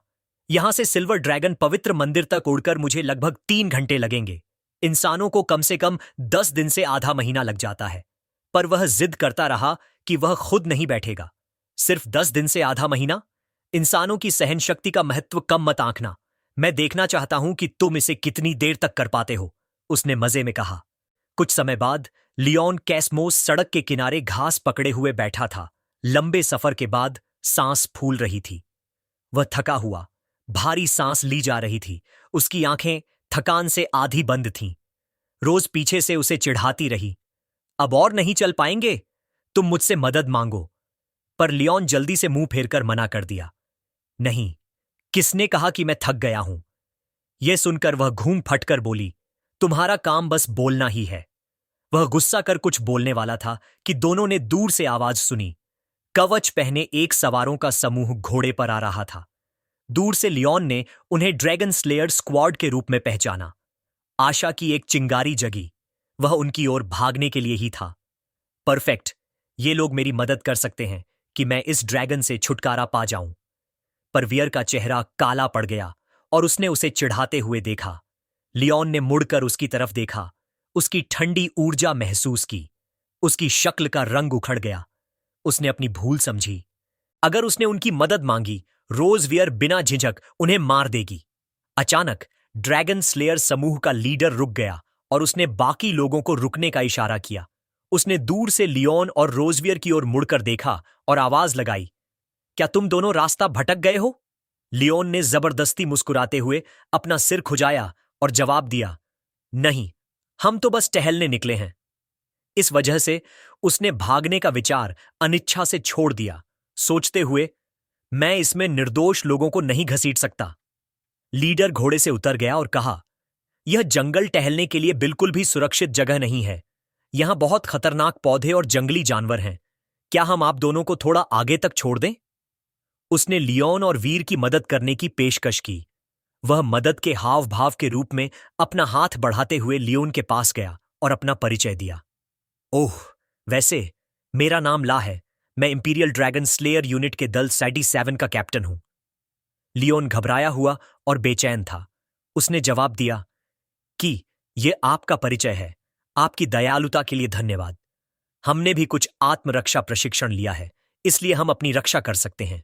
S1: यहां से सिल्वर ड्रैगन पवित्र मंदिर तक उड़कर मुझे लगभग 3 घंटे लगेंगे। इंसानों को कम से कम 10 दिन से आधा महीना लग जाता है। पर वह जिद करता रहा कि वह खुद नहीं बैठेगा। सिर्फ 10 दिन से आधा महीना? इंसानों की सहन शक्ति का महत्व कम मत आंकना। मैं देखना चाहता हूं कि तुम इसे कितनी देर तक कर पाते हो, उसने मजे में कहा। कुछ समय बाद लियोन कैसमोस सड़क के किनारे घास पकड़े हुए बैठा था। लंबे सफर के बाद सांस फूल रही थी। वह थका हुआ, भारी सांस ली जा रही थी। उसकी आंखें थकान से आधी बंद थीं। रोज पीछे से उसे चिढ़ाती रही, अब और नहीं चल पाएंगे, तुम मुझसे मदद मांगो। पर लियोन जल्दी से मुंह फेरकर मना कर दिया, नहीं, किसने कहा कि मैं थक गया हूं? यह सुनकर वह घूम फटकर बोली, तुम्हारा काम बस बोलना ही है। वह गुस्सा कर कुछ बोलने वाला था कि दोनों ने दूर से आवाज सुनी। कवच पहने एक सवारों का समूह घोड़े पर आ रहा था। दूर से लियोन ने उन्हें ड्रैगन स्लेयर स्क्वाड के रूप में पहचाना। आशा की एक चिंगारी जगी। वह उनकी ओर भागने के लिए ही था। परफेक्ट, ये लोग मेरी मदद कर सकते हैं कि मैं इस ड्रैगन से छुटकारा पा जाऊं। पर वियर का चेहरा काला पड़ गया और उसने उसे चिढ़ाते हुए देखा। लियोन ने मुड़कर उसकी तरफ देखा, उसकी ठंडी ऊर्जा महसूस की। उसकी शक्ल का रंग उखड़ गया। उसने अपनी भूल समझी। अगर उसने उनकी मदद मांगी, रोजवियर बिना झिझक उन्हें मार देगी। अचानक ड्रैगन स्लेयर समूह का लीडर रुक गया और उसने बाकी लोगों को रुकने का इशारा किया। उसने दूर से लियोन और रोजवियर की ओर मुड़कर देखा और आवाज लगाई, क्या तुम दोनों रास्ता भटक गए हो? लियोन ने जबरदस्ती मुस्कुराते हुए अपना सिर खुजाया और जवाब दिया, नहीं, हम तो बस टहलने निकले हैं। इस वजह से उसने भागने का विचार अनिच्छा से छोड़ दिया, सोचते हुए, मैं इसमें निर्दोष लोगों को नहीं घसीट सकता। लीडर घोड़े से उतर गया और कहा, यह जंगल टहलने के लिए बिल्कुल भी सुरक्षित जगह नहीं है। यहां बहुत खतरनाक पौधे और जंगली जानवर हैं। क्या हम आप दोनों को थोड़ा आगे तक छोड़ दें? उसने लियोन और वीर की मदद करने की पेशकश की। वह मदद के हाव भाव के रूप में अपना हाथ बढ़ाते हुए लियोन के पास गया और अपना परिचय दिया। ओह, वैसे मेरा नाम ला है। मैं इंपीरियल ड्रैगन स्लेयर यूनिट के दल सैटी 7 का कैप्टन हूं। लियोन घबराया हुआ और बेचैन था। उसने जवाब दिया कि यह आपका परिचय है। आपकी दयालुता के लिए धन्यवाद। हमने भी कुछ आत्मरक्षा प्रशिक्षण लिया है, इसलिए हम अपनी रक्षा कर सकते हैं।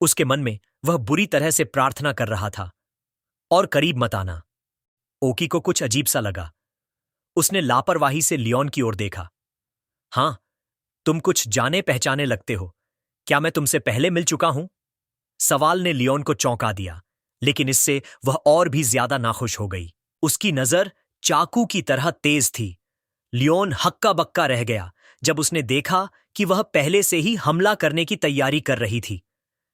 S1: उसके मन में वह बुरी तरह से प्रार्थना कर रहा था, और करीब मत आना। ओकी को कुछ अजीब सा लगा। उसने लापरवाही से लियोन की ओर देखा। हां, तुम कुछ जाने पहचाने लगते हो। क्या मैं तुमसे पहले मिल चुका हूं? सवाल ने लियोन को चौंका दिया, लेकिन इससे वह और भी ज्यादा नाखुश हो गई। उसकी नजर चाकू की तरह तेज थी। लियोन हक्का बक्का रह गया जब उसने देखा कि वह पहले से ही हमला करने की तैयारी कर रही थी।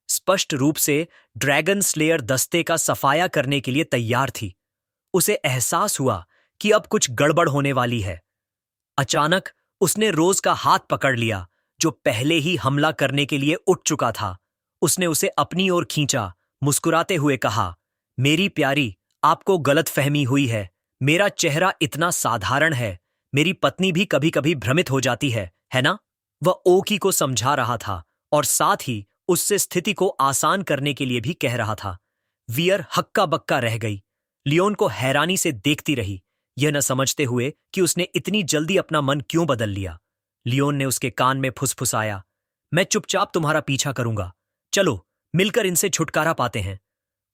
S1: स्पष्ट रूप से ड्रैगन स्लेयर दस्ते का सफाया करने के लिए तैयार थी। उसे एहसास हुआ कि अब कुछ गड़बड़ होने वाली है। अचानक उसने रोज का हाथ पकड़ लिया, जो पहले ही हमला करने के लिए उठ चुका था। उसने उसे अपनी ओर खींचा, मुस्कुराते हुए कहा, मेरी प्यारी, आपको गलतफहमी हुई है। मेरा चेहरा इतना साधारण है। मेरी पत्नी भी कभी कभी भ्रमित हो जाती है ना? वह ओकी को समझा रहा था और साथ ही उससे स्थिति को आसान करने के लिए भी कह रहा था। वियर हक्का बक्का रह गई। लियोन को हैरानी से देखती रही, यह न समझते हुए कि उसने इतनी जल्दी अपना मन क्यों बदल लिया। लियोन ने उसके कान में फुसफुसाया, मैं चुपचाप तुम्हारा पीछा करूंगा। चलो मिलकर इनसे छुटकारा पाते हैं।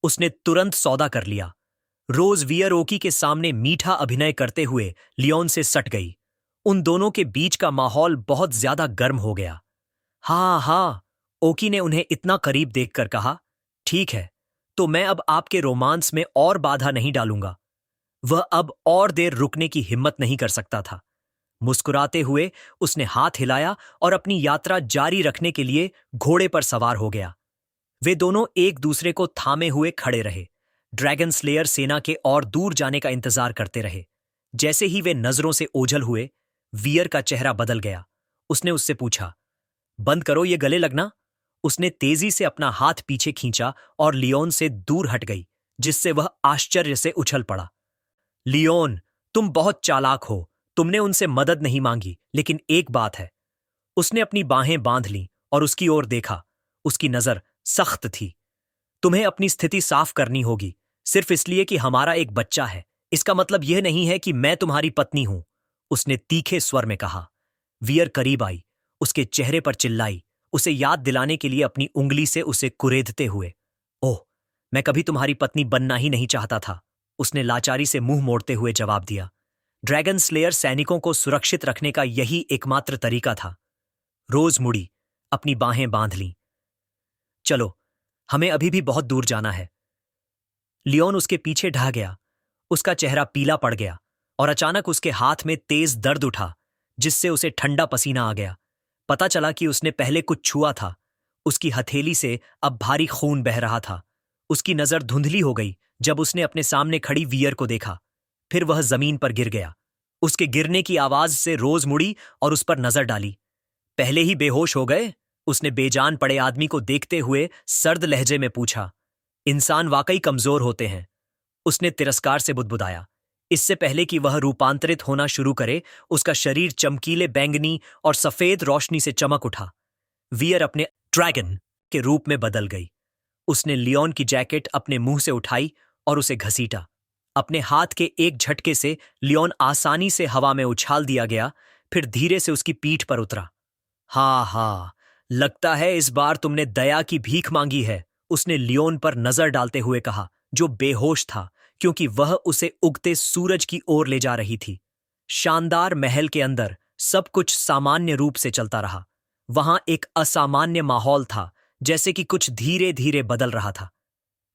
S1: उसने तुरंत सौदा कर लिया। रोज वियर ओकी के सामने मीठा अभिनय करते हुए लियोन से सट गई। उन दोनों के बीच का माहौल बहुत ज्यादा गर्म हो गया। हाँ हाँ, ओकी ने उन्हें इतना करीब देखकर कहा, ठीक है, तो मैं अब आपके रोमांस में और बाधा नहीं डालूंगा। वह अब और देर रुकने की हिम्मत नहीं कर सकता था। मुस्कुराते हुए उसने हाथ हिलाया और अपनी यात्रा जारी रखने के लिए घोड़े पर सवार हो गया। वे दोनों एक दूसरे को थामे हुए खड़े रहे, ड्रैगन स्लेयर सेना के और दूर जाने का इंतजार करते रहे। जैसे ही वे नजरों से ओझल हुए, वियर का चेहरा बदल गया। उसने उससे पूछा, बंद करो ये गले लगना। उसने तेजी से अपना हाथ पीछे खींचा और लियोन से दूर हट गई, जिससे वह आश्चर्य से उछल पड़ा। लियोन, तुम बहुत चालाक हो। तुमने उनसे मदद नहीं मांगी, लेकिन एक बात है। उसने अपनी बाहें बांध लीं और उसकी ओर देखा। उसकी नजर सख्त थी। तुम्हें अपनी स्थिति साफ करनी होगी, सिर्फ इसलिए कि हमारा एक बच्चा है। इसका मतलब यह नहीं है कि मैं तुम्हारी पत्नी हूं, उसने तीखे स्वर में कहा। वियर करीब आई, उसके चेहरे पर चिल्लाई, उसे याद दिलाने के लिए अपनी उंगली से उसे कुरेदते हुए। ओह, मैं कभी तुम्हारी पत्नी बनना ही नहीं चाहता था, उसने लाचारी से मुंह मोड़ते हुए जवाब दिया। ड्रैगन स्लेयर सैनिकों को सुरक्षित रखने का यही एकमात्र तरीका था। रोज मुड़ी, अपनी बाहें बांध लीं। चलो, हमें अभी भी बहुत दूर जाना है। लियोन उसके पीछे ढह गया। उसका चेहरा पीला पड़ गया और अचानक उसके हाथ में तेज दर्द उठा, जिससे उसे ठंडा पसीना आ गया। पता चला कि उसने पहले कुछ छुआ था। उसकी हथेली से अब भारी खून बह रहा था। उसकी नजर धुंधली हो गई जब उसने अपने सामने खड़ी वियर को देखा। फिर वह जमीन पर गिर गया। उसके गिरने की आवाज से रोज मुड़ी और उस पर नजर डाली। पहले ही बेहोश हो गए? उसने बेजान पड़े आदमी को देखते हुए सर्द लहजे में पूछा। इंसान वाकई कमजोर होते हैं, उसने तिरस्कार से बुदबुदाया। इससे पहले कि वह रूपांतरित होना शुरू करे, उसका शरीर चमकीले बैंगनी और सफेद रोशनी से चमक उठा। वियर अपने ड्रैगन के रूप में बदल गई। उसने लियोन की जैकेट अपने मुंह से उठाई और उसे घसीटा। अपने हाथ के एक झटके से लियोन आसानी से हवा में उछाल दिया गया, फिर धीरे से उसकी पीठ पर उतरा। हाँ हाँ, लगता है इस बार तुमने दया की भीख मांगी है, उसने लियोन पर नजर डालते हुए कहा, जो बेहोश था क्योंकि वह उसे उगते सूरज की ओर ले जा रही थी। शानदार महल के अंदर सब कुछ सामान्य रूप से चलता रहा। वहां एक असामान्य माहौल था, जैसे कि कुछ धीरे धीरे बदल रहा था।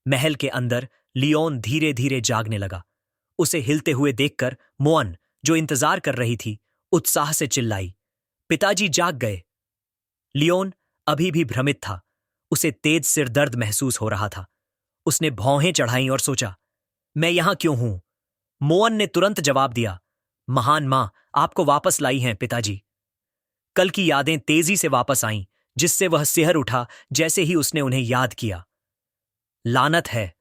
S1: महल के अंदर लियोन धीरे धीरे जागने लगा। उसे हिलते हुए देखकर मोअन, जो इंतजार कर रही थी, उत्साह से चिल्लाई, पिताजी जाग गए। लियोन अभी भी भ्रमित था। उसे तेज सिर दर्द महसूस हो रहा था। उसने भौहें चढ़ाईं और सोचा, मैं यहां क्यों हूं? मोअन ने तुरंत जवाब दिया, महान मां आपको वापस लाई हैं पिताजी। कल की यादें तेजी से वापस आईं, जिससे वह सिहर उठा जैसे ही उसने उन्हें याद किया। लानत है,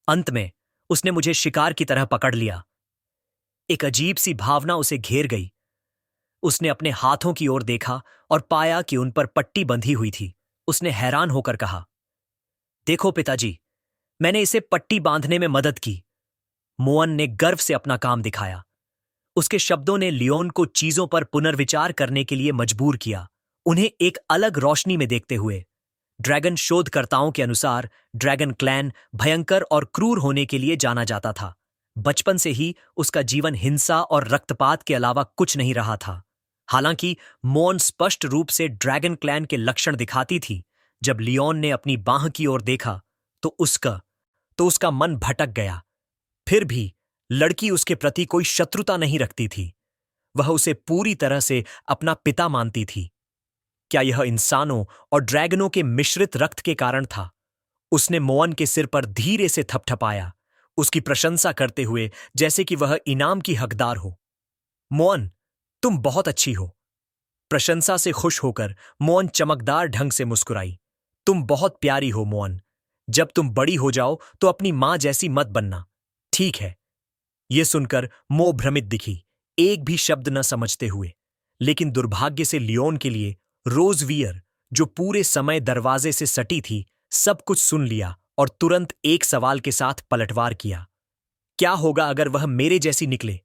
S1: अंत में उसने मुझे शिकार की तरह पकड़ लिया। एक अजीब सी भावना उसे घेर गई। उसने अपने हाथों की ओर देखा और पाया कि उन पर पट्टी बंधी हुई थी। उसने हैरान होकर कहा, देखो पिताजी, मैंने इसे पट्टी बांधने में मदद की। मोअन ने गर्व से अपना काम दिखाया। उसके शब्दों ने लियोन को चीजों पर पुनर्विचार करने के लिए मजबूर किया, उन्हें एक अलग रोशनी में देखते हुए। ड्रैगन शोधकर्ताओं के अनुसार ड्रैगन क्लैन भयंकर और क्रूर होने के लिए जाना जाता था। बचपन से ही उसका जीवन हिंसा और रक्तपात के अलावा कुछ नहीं रहा था। हालांकि मोन स्पष्ट रूप से ड्रैगन क्लैन के लक्षण दिखाती थी। जब लियोन ने अपनी बांह की ओर देखा तो उसका मन भटक गया। फिर भी लड़की उसके प्रति कोई शत्रुता नहीं रखती थी। वह उसे पूरी तरह से अपना पिता मानती थी। क्या यह इंसानों और ड्रैगनों के मिश्रित रक्त के कारण था? उसने मोअन के सिर पर धीरे से थपथपाया, उसकी प्रशंसा करते हुए जैसे कि वह इनाम की हकदार हो। मोअन, तुम बहुत अच्छी हो। प्रशंसा से खुश होकर मोअन चमकदार ढंग से मुस्कुराई। तुम बहुत प्यारी हो मोअन। जब तुम बड़ी हो जाओ तो अपनी मां जैसी मत बनना, ठीक है? यह सुनकर मो भ्रमित दिखी, एक भी शब्द न समझते हुए। लेकिन दुर्भाग्य से लियोन के लिए रोज वियर, जो पूरे समय दरवाजे से सटी थी, सब कुछ सुन लिया और तुरंत एक सवाल के साथ पलटवार किया। क्या होगा अगर वह मेरे जैसी निकले?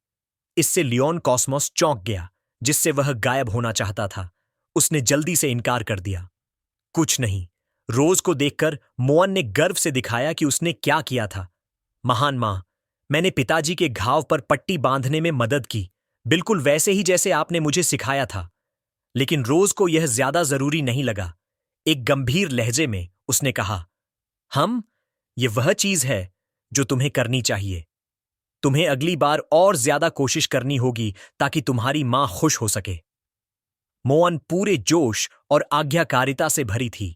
S1: इससे लियोन कॉस्मोस चौंक गया, जिससे वह गायब होना चाहता था। उसने जल्दी से इनकार कर दिया। कुछ नहीं। रोज को देखकर मोअन ने गर्व से दिखाया कि उसने क्या किया था। महान मां, मैंने पिताजी के घाव पर पट्टी बांधने में मदद की, बिल्कुल वैसे ही जैसे आपने मुझे सिखाया था। लेकिन रोज को यह ज्यादा जरूरी नहीं लगा। एक गंभीर लहजे में उसने कहा, ये वह चीज है जो तुम्हें करनी चाहिए। तुम्हें अगली बार और ज्यादा कोशिश करनी होगी ताकि तुम्हारी मां खुश हो सके। मोअन पूरे जोश और आज्ञाकारिता से भरी थी।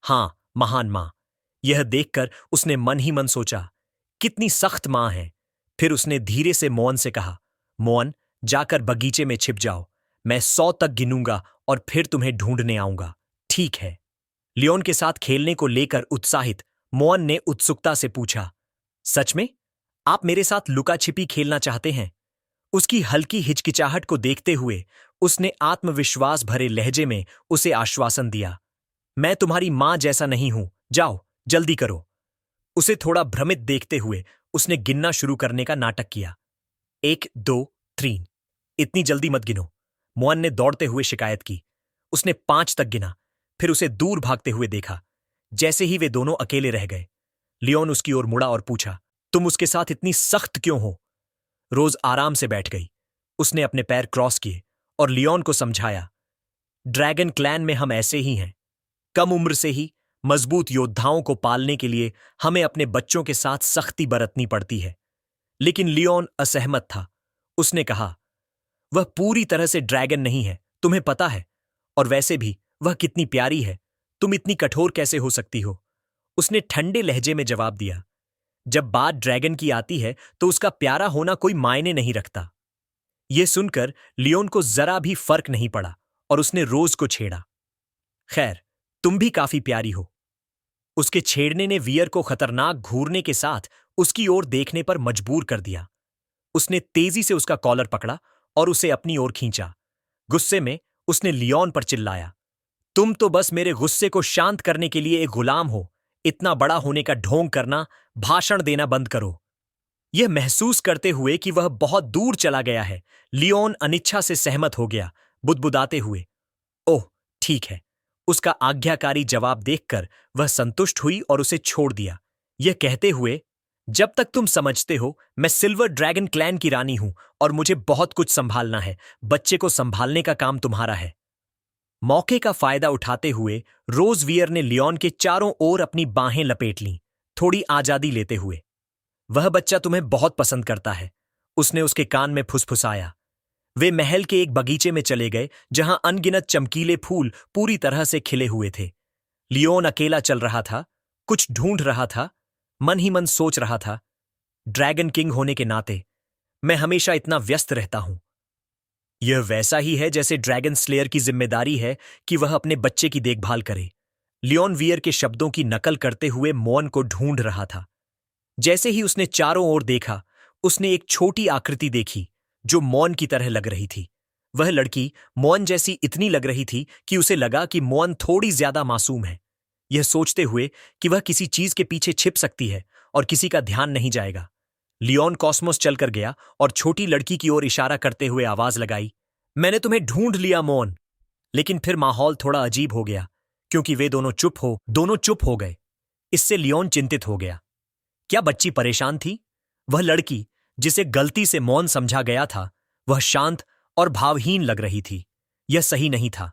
S1: हां, महान मां। यह देखकर उसने मन ही मन सोचा, कितनी सख्त मां है। फिर उसने धीरे से मोअन से कहा, मोअन, जाकर बगीचे में छिप जाओ। मैं 100 तक गिनूंगा और फिर तुम्हें ढूंढने आऊंगा, ठीक है? लियोन के साथ खेलने को लेकर उत्साहित मोअन ने उत्सुकता से पूछा, सच में? आप मेरे साथ लुका छिपी खेलना चाहते हैं? उसकी हल्की हिचकिचाहट को देखते हुए उसने आत्मविश्वास भरे लहजे में उसे आश्वासन दिया, मैं तुम्हारी मां जैसा नहीं हूं, जाओ, जल्दी करो। उसे थोड़ा भ्रमित देखते हुए उसने गिनना शुरू करने का नाटक किया। 1, 2, 3। इतनी जल्दी मत गिनो, मोअन ने दौड़ते हुए शिकायत की। उसने 5 तक गिना, फिर उसे दूर भागते हुए देखा। जैसे ही वे दोनों अकेले रह गए, लियोन उसकी ओर मुड़ा और पूछा, तुम उसके साथ इतनी सख्त क्यों हो? रोज आराम से बैठ गई। उसने अपने पैर क्रॉस किए और लियोन को समझाया, ड्रैगन क्लैन में हम ऐसे ही हैं। कम उम्र से ही मजबूत योद्धाओं को पालने के लिए हमें अपने बच्चों के साथ सख्ती बरतनी पड़ती है। लेकिन लियोन असहमत था। उसने कहा, वह पूरी तरह से ड्रैगन नहीं है, तुम्हें पता है। और वैसे भी वह कितनी प्यारी है, तुम इतनी कठोर कैसे हो सकती हो? उसने ठंडे लहजे में जवाब दिया, जब बात ड्रैगन की आती है तो उसका प्यारा होना कोई मायने नहीं रखता। यह सुनकर लियोन को जरा भी फर्क नहीं पड़ा और उसने रोज को छेड़ा, खैर, तुम भी काफी प्यारी हो। उसके छेड़ने ने वियर को खतरनाक घूरने के साथ उसकी ओर देखने पर मजबूर कर दिया। उसने तेजी से उसका कॉलर पकड़ा और उसे अपनी ओर खींचा। गुस्से में उसने लियोन पर चिल्लाया, तुम तो बस मेरे गुस्से को शांत करने के लिए एक गुलाम हो। इतना बड़ा होने का ढोंग करना, भाषण देना बंद करो। यह महसूस करते हुए कि वह बहुत दूर चला गया है, लियोन अनिच्छा से सहमत हो गया, बुदबुदाते हुए, ओह ठीक है। उसका आज्ञाकारी जवाब देखकर वह संतुष्ट हुई और उसे छोड़ दिया, यह कहते हुए, जब तक तुम समझते हो मैं सिल्वर ड्रैगन क्लैन की रानी हूं और मुझे बहुत कुछ संभालना है, बच्चे को संभालने का काम तुम्हारा है। मौके का फायदा उठाते हुए रोज वियर ने लियोन के चारों ओर अपनी बाहें लपेट लीं, थोड़ी आजादी लेते हुए। वह बच्चा तुम्हें बहुत पसंद करता है, उसने उसके कान में फुसफुसाया। वे महल के एक बगीचे में चले गए जहां अनगिनत चमकीले फूल पूरी तरह से खिले हुए थे। लियोन अकेला चल रहा था, कुछ ढूंढ रहा था, मन ही मन सोच रहा था, ड्रैगन किंग होने के नाते मैं हमेशा इतना व्यस्त रहता हूं। यह वैसा ही है जैसे ड्रैगन स्लेयर की जिम्मेदारी है कि वह अपने बच्चे की देखभाल करे। लियोन वियर के शब्दों की नकल करते हुए मोअन को ढूंढ रहा था। जैसे ही उसने चारों ओर देखा, उसने एक छोटी आकृति देखी जो मोअन की तरह लग रही थी। वह लड़की मोअन जैसी इतनी लग रही थी कि उसे लगा कि मोअन थोड़ी ज्यादा मासूम है। यह सोचते हुए कि वह किसी चीज के पीछे छिप सकती है और किसी का ध्यान नहीं जाएगा, लियोन कॉस्मोस चलकर गया और छोटी लड़की की ओर इशारा करते हुए आवाज लगाई, मैंने तुम्हें ढूंढ लिया मोअन। लेकिन फिर माहौल थोड़ा अजीब हो गया क्योंकि वे दोनों चुप हो गए। इससे लियोन चिंतित हो गया। क्या बच्ची परेशान थी? वह लड़की जिसे गलती से मौन समझा गया था, वह शांत और भावहीन लग रही थी। यह सही नहीं था।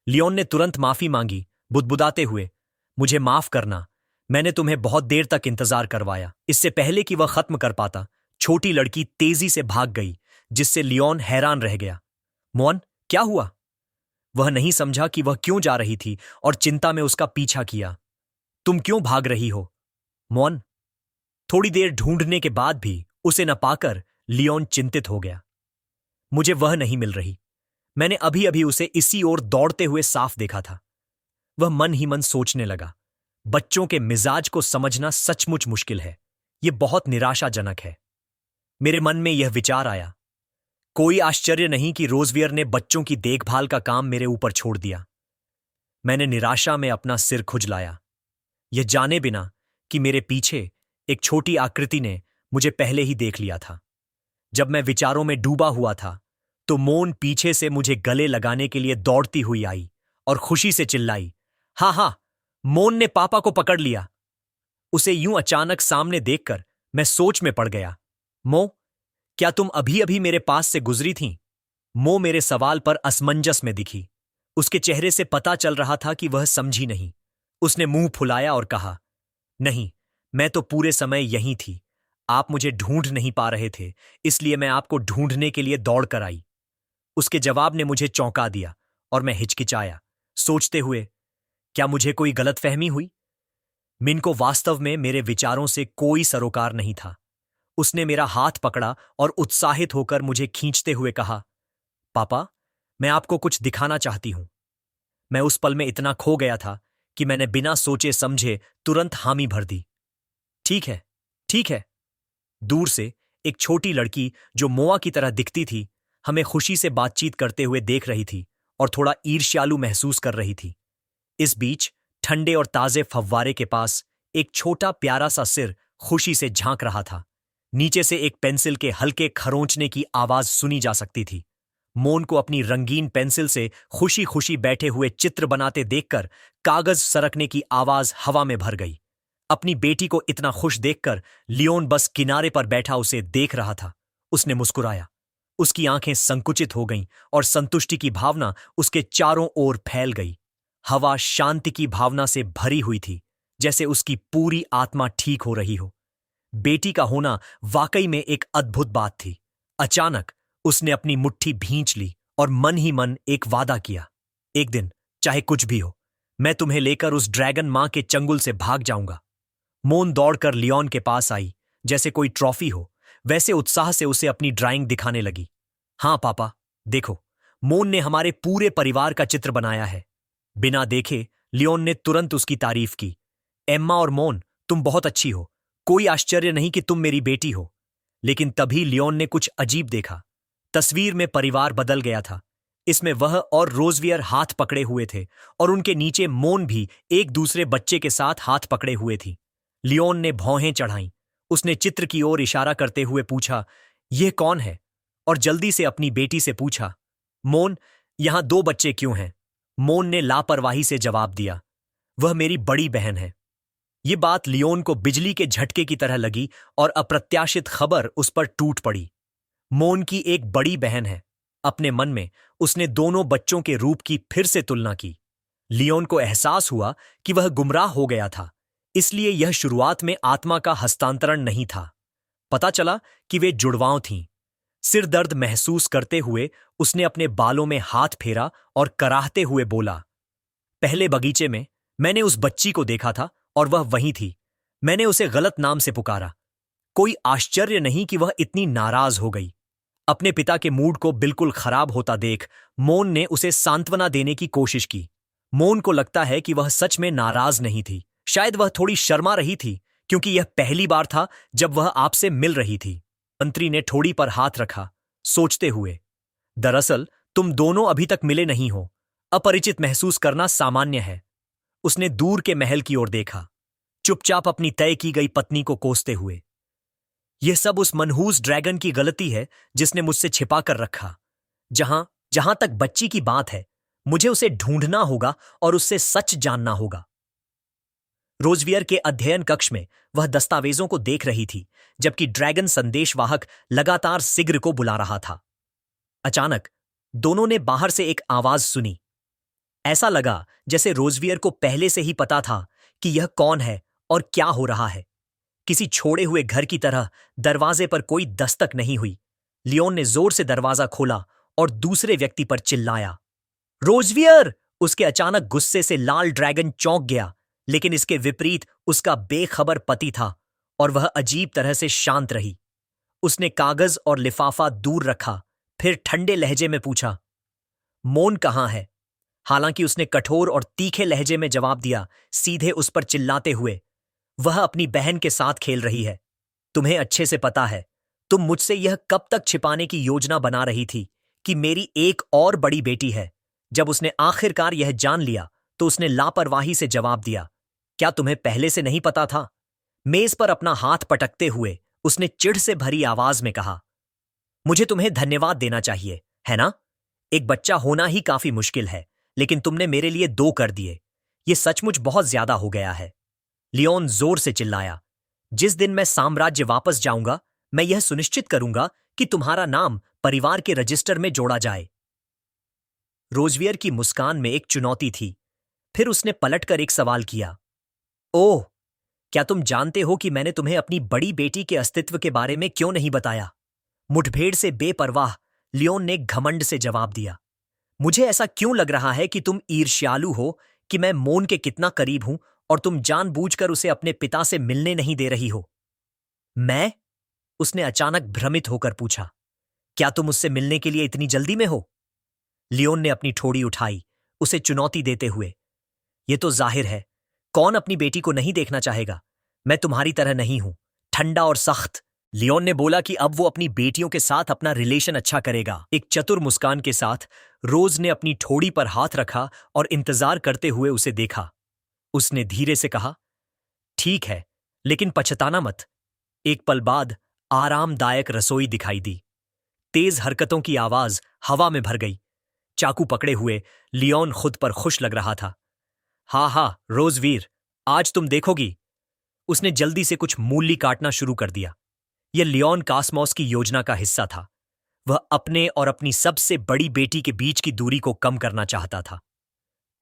S1: लियोन ने तुरंत माफी मांगी, बुदबुदाते हुए, मुझे माफ करना, मैंने तुम्हें बहुत देर तक इंतजार करवाया। इससे पहले कि वह खत्म कर पाता, छोटी लड़की तेजी से भाग गई, जिससे लियोन हैरान रह गया। मोन, क्या हुआ? वह नहीं समझा कि वह क्यों जा रही थी और चिंता में उसका पीछा किया। तुम क्यों भाग रही हो, मोन? थोड़ी देर ढूंढने के बाद भी उसे न पाकर लियोन चिंतित हो गया। मुझे वह नहीं मिल रही। मैंने अभी अभी उसे इसी ओर दौड़ते हुए साफ देखा था। वह मन ही मन सोचने लगा, बच्चों के मिजाज को समझना सचमुच मुश्किल है। यह बहुत निराशाजनक है। मेरे मन में यह विचार आया, कोई आश्चर्य नहीं कि रोजवियर ने बच्चों की देखभाल का काम मेरे ऊपर छोड़ दिया। मैंने निराशा में अपना सिर खुजलाया, यह जाने बिना कि मेरे पीछे एक छोटी आकृति ने मुझे पहले ही देख लिया था। जब मैं विचारों में डूबा हुआ था तो मोन पीछे से मुझे गले लगाने के लिए दौड़ती हुई आई और खुशी से चिल्लाई, हाँ हाँ, मोन ने पापा को पकड़ लिया। उसे यूं अचानक सामने देखकर मैं सोच में पड़ गया। मो, क्या तुम अभी अभी मेरे पास से गुजरी थीं? मो मेरे सवाल पर असमंजस में दिखी। उसके चेहरे से पता चल रहा था कि वह समझी नहीं। उसने मुंह फुलाया और कहा, नहीं, मैं तो पूरे समय यहीं थी। आप मुझे ढूंढ नहीं पा रहे थे, इसलिए मैं आपको ढूंढने के लिए दौड़ कर आई। उसके जवाब ने मुझे चौंका दिया और मैं हिचकिचाया, सोचते हुए, क्या मुझे कोई गलतफहमी हुई? मिन को वास्तव में मेरे विचारों से कोई सरोकार नहीं था। उसने मेरा हाथ पकड़ा और उत्साहित होकर मुझे खींचते हुए कहा, पापा, मैं आपको कुछ दिखाना चाहती हूं। मैं उस पल में इतना खो गया था कि मैंने बिना सोचे समझे तुरंत हामी भर दी। ठीक है, ठीक है। दूर से एक छोटी लड़की जो मोआ की तरह दिखती थी, हमें खुशी से बातचीत करते हुए देख रही थी और थोड़ा ईर्ष्यालु महसूस कर रही थी। इस बीच ठंडे और ताजे फव्वारे के पास एक छोटा प्यारा सा सिर खुशी से झांक रहा था। नीचे से एक पेंसिल के हल्के खरोंचने की आवाज सुनी जा सकती थी। मोन को अपनी रंगीन पेंसिल से खुशी खुशी बैठे हुए चित्र बनाते देखकर कागज सरकने की आवाज हवा में भर गई। अपनी बेटी को इतना खुश देखकर लियोन बस किनारे पर बैठा उसे देख रहा था। उसने मुस्कुराया। उसकी आंखें संकुचित हो गईं और संतुष्टि की भावना उसके चारों ओर फैल गई। हवा शांति की भावना से भरी हुई थी, जैसे उसकी पूरी आत्मा ठीक हो रही हो। बेटी का होना वाकई में एक अद्भुत बात थी। अचानक उसने अपनी मुट्ठी भींच ली और मन ही मन एक वादा किया, एक दिन चाहे कुछ भी हो, मैं तुम्हें लेकर उस ड्रैगन मां के चंगुल से भाग जाऊंगा। मोन दौड़कर लियोन के पास आई, जैसे कोई ट्रॉफी हो, वैसे उत्साह से उसे अपनी ड्राइंग दिखाने लगी। हाँ पापा, देखो, मोन ने हमारे पूरे परिवार का चित्र बनाया है। बिना देखे लियोन ने तुरंत उसकी तारीफ की। एम्मा और मोन, तुम बहुत अच्छी हो। कोई आश्चर्य नहीं कि तुम मेरी बेटी हो। लेकिन तभी लियोन ने कुछ अजीब देखा। तस्वीर में परिवार बदल गया था। इसमें वह और रोजवियर हाथ पकड़े हुए थे और उनके नीचे मोन भी एक दूसरे बच्चे के साथ हाथ पकड़े हुए थी। लियोन ने भौहें चढ़ाईं। उसने चित्र की ओर इशारा करते हुए पूछा, यह कौन है? और जल्दी से अपनी बेटी से पूछा, मोन, यहां दो बच्चे क्यों हैं? मोन ने लापरवाही से जवाब दिया, वह मेरी बड़ी बहन है। ये बात लियोन को बिजली के झटके की तरह लगी और अप्रत्याशित खबर उस पर टूट पड़ी। मोन की एक बड़ी बहन है। अपने मन में उसने दोनों बच्चों के रूप की फिर से तुलना की। लियोन को एहसास हुआ कि वह गुमराह हो गया था, इसलिए यह शुरुआत में आत्मा का हस्तांतरण नहीं था। पता चला कि वे जुड़वांव थीं। सिर दर्द महसूस करते हुए उसने अपने बालों में हाथ फेरा और कराहते हुए बोला, पहले बगीचे में मैंने उस बच्ची को देखा था और वह वहीं थी। मैंने उसे गलत नाम से पुकारा। कोई आश्चर्य नहीं कि वह इतनी नाराज हो गई। अपने पिता के मूड को बिल्कुल खराब होता देख मोन ने उसे सांत्वना देने की कोशिश की। मोन को लगता है कि वह सच में नाराज नहीं थी। शायद वह थोड़ी शर्मा रही थी, क्योंकि यह पहली बार था जब वह आपसे मिल रही थी। मंत्री ने ठोड़ी पर हाथ रखा, सोचते हुए, दरअसल तुम दोनों अभी तक मिले नहीं हो। अपरिचित महसूस करना सामान्य है। उसने दूर के महल की ओर देखा, चुपचाप अपनी तय की गई पत्नी को कोसते हुए। यह सब उस मनहूस ड्रैगन की गलती है जिसने मुझसे छिपा कर रखा। जहां जहां तक बच्ची की बात है, मुझे उसे ढूंढना होगा और उससे सच जानना होगा। रोजवियर के अध्ययन कक्ष में वह दस्तावेजों को देख रही थी, जबकि ड्रैगन संदेशवाहक लगातार सिग्र को बुला रहा था। अचानक दोनों ने बाहर से एक आवाज सुनी। ऐसा लगा जैसे रोजवियर को पहले से ही पता था कि यह कौन है और क्या हो रहा है। किसी छोड़े हुए घर की तरह दरवाजे पर कोई दस्तक नहीं हुई। लियोन ने जोर से दरवाजा खोला और दूसरे व्यक्ति पर चिल्लाया। रोजवियर! उसके अचानक गुस्से से लाल ड्रैगन चौंक गया, लेकिन इसके विपरीत उसका बेखबर पति था और वह अजीब तरह से शांत रही। उसने कागज और लिफाफा दूर रखा, फिर ठंडे लहजे में पूछा, मोन कहाँ है? हालांकि उसने कठोर और तीखे लहजे में जवाब दिया, सीधे उस पर चिल्लाते हुए, वह अपनी बहन के साथ खेल रही है। तुम्हें अच्छे से पता है, तुम मुझसे यह कब तक छिपाने की योजना बना रही थी कि मेरी एक और बड़ी बेटी है। जब उसने आखिरकार यह जान लिया तो उसने लापरवाही से जवाब दिया, क्या तुम्हें पहले से नहीं पता था? मेज पर अपना हाथ पटकते हुए उसने चिढ़ से भरी आवाज में कहा, मुझे तुम्हें धन्यवाद देना चाहिए, है ना? एक बच्चा होना ही काफी मुश्किल है, लेकिन तुमने मेरे लिए 2 कर दिए। ये सचमुच बहुत ज्यादा हो गया है। लियोन जोर से चिल्लाया, जिस दिन मैं साम्राज्य वापस जाऊंगा, मैं यह सुनिश्चित करूंगा कि तुम्हारा नाम परिवार के रजिस्टर में जोड़ा जाए। रोजवियर की मुस्कान में एक चुनौती थी। फिर उसने पलटकर एक सवाल किया, ओह, क्या तुम जानते हो कि मैंने तुम्हें अपनी बड़ी बेटी के अस्तित्व के बारे में क्यों नहीं बताया? मुठभेड़ से बेपरवाह लियोन ने घमंड से जवाब दिया, मुझे ऐसा क्यों लग रहा है कि तुम ईर्ष्यालु हो कि मैं मोन के कितना करीब हूं और तुम जानबूझकर उसे अपने पिता से मिलने नहीं दे रही हो। मैं? उसने अचानक भ्रमित होकर पूछा, क्या तुम उससे मिलने के लिए इतनी जल्दी में हो? लियोन ने अपनी ठोड़ी उठाई, उसे चुनौती देते हुए, यह तो जाहिर है, कौन अपनी बेटी को नहीं देखना चाहेगा? मैं तुम्हारी तरह नहीं हूं, ठंडा और सख्त। लियोन ने बोला कि अब वो अपनी बेटियों के साथ अपना रिलेशन अच्छा करेगा। एक चतुर मुस्कान के साथ रोज ने अपनी ठोड़ी पर हाथ रखा और इंतजार करते हुए उसे देखा। उसने धीरे से कहा, ठीक है, लेकिन पछताना मत। एक पल बाद आरामदायक रसोई दिखाई दी। तेज हरकतों की आवाज हवा में भर गई। चाकू पकड़े हुए लियोन खुद पर खुश लग रहा था। हाँ, रोजवीर, आज तुम देखोगी। उसने जल्दी से कुछ मूली काटना शुरू कर दिया। यह लियोन कास्मोस की योजना का हिस्सा था। वह अपने और अपनी सबसे बड़ी बेटी के बीच की दूरी को कम करना चाहता था।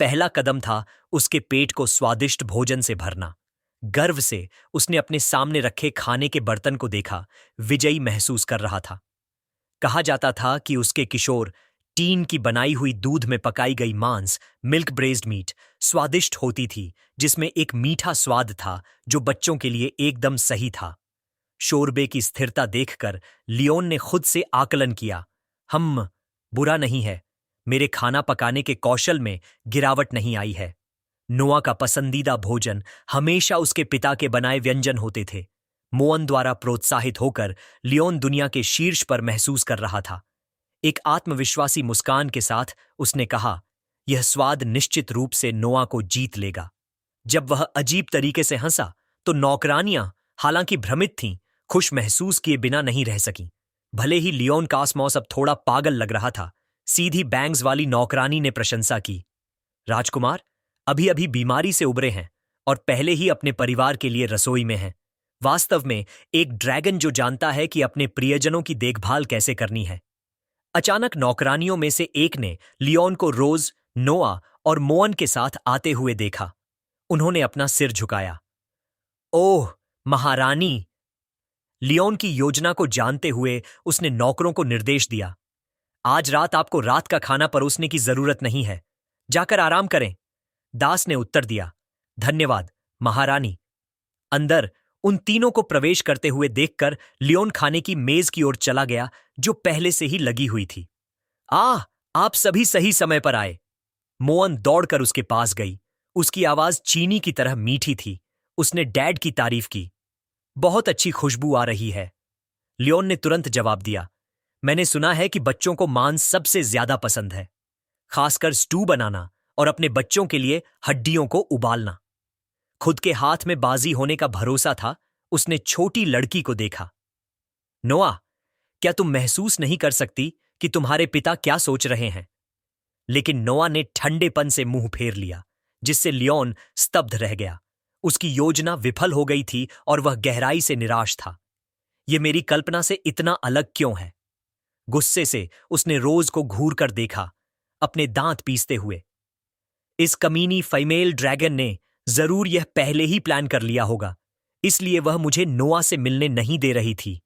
S1: पहला कदम था उसके पेट को स्वादिष्ट भोजन से भरना। गर्व से उसने अपने सामने रखे खाने के बर्तन को देखा, विजयी महसूस कर रहा था। कहा जाता था कि उसके किशोर टीन की बनाई हुई दूध में पकाई गई मांस, मिल्क ब्रेज्ड मीट, स्वादिष्ट होती थी, जिसमें एक मीठा स्वाद था जो बच्चों के लिए एकदम सही था। शोरबे की स्थिरता देखकर लियोन ने खुद से आकलन किया, बुरा नहीं है, मेरे खाना पकाने के कौशल में गिरावट नहीं आई है। नोआ का पसंदीदा भोजन हमेशा उसके पिता के बनाए व्यंजन होते थे। मोअन द्वारा प्रोत्साहित होकर लियोन दुनिया के शीर्ष पर महसूस कर रहा था। एक आत्मविश्वासी मुस्कान के साथ उसने कहा, यह स्वाद निश्चित रूप से नोआ को जीत लेगा। जब वह अजीब तरीके से हंसा तो नौकरानियां, हालांकि भ्रमित थीं, खुश महसूस किए बिना नहीं रह सकीं। भले ही लियोन कास्मोस अब थोड़ा पागल लग रहा था, सीधी बैंग्स वाली नौकरानी ने प्रशंसा की, राजकुमार अभी अभी बीमारी से उबरे हैं और पहले ही अपने परिवार के लिए रसोई में हैं। वास्तव में एक ड्रैगन जो जानता है कि अपने प्रियजनों की देखभाल कैसे करनी है। अचानक नौकरानियों में से एक ने लियोन को रोज, नोआ और मोअन के साथ आते हुए देखा। उन्होंने अपना सिर झुकाया। ओह, महारानी! लियोन की योजना को जानते हुए उसने नौकरों को निर्देश दिया, आज रात आपको रात का खाना परोसने की जरूरत नहीं है, जाकर आराम करें। दास ने उत्तर दिया, धन्यवाद, महारानी। अंदर उन तीनों को प्रवेश करते हुए देखकर लियोन खाने की मेज की ओर चला गया, जो पहले से ही लगी हुई थी। आप सभी सही समय पर आए। मोअन दौड़कर उसके पास गई। उसकी आवाज चीनी की तरह मीठी थी। उसने डैड की तारीफ की। बहुत अच्छी खुशबू आ रही है। लियोन ने तुरंत जवाब दिया, मैंने सुना है कि बच्चों को मांस सबसे ज्यादा पसंद है, खासकर स्टू बनाना और अपने बच्चों के लिए हड्डियों को उबालना। खुद के हाथ में बाजी होने का भरोसा था। उसने छोटी लड़की को देखा। नोआ, क्या तुम महसूस नहीं कर सकती कि तुम्हारे पिता क्या सोच रहे हैं? लेकिन नोआ ने ठंडेपन से मुंह फेर लिया, जिससे लियोन स्तब्ध रह गया। उसकी योजना विफल हो गई थी और वह गहराई से निराश था। यह मेरी कल्पना से इतना अलग क्यों है? गुस्से से उसने रोज को घूर कर देखा, अपने दांत पीसते हुए। इस कमीनी फीमेल ड्रैगन ने जरूर यह पहले ही प्लान कर लिया होगा, इसलिए वह मुझे नोआ से मिलने नहीं दे रही थी।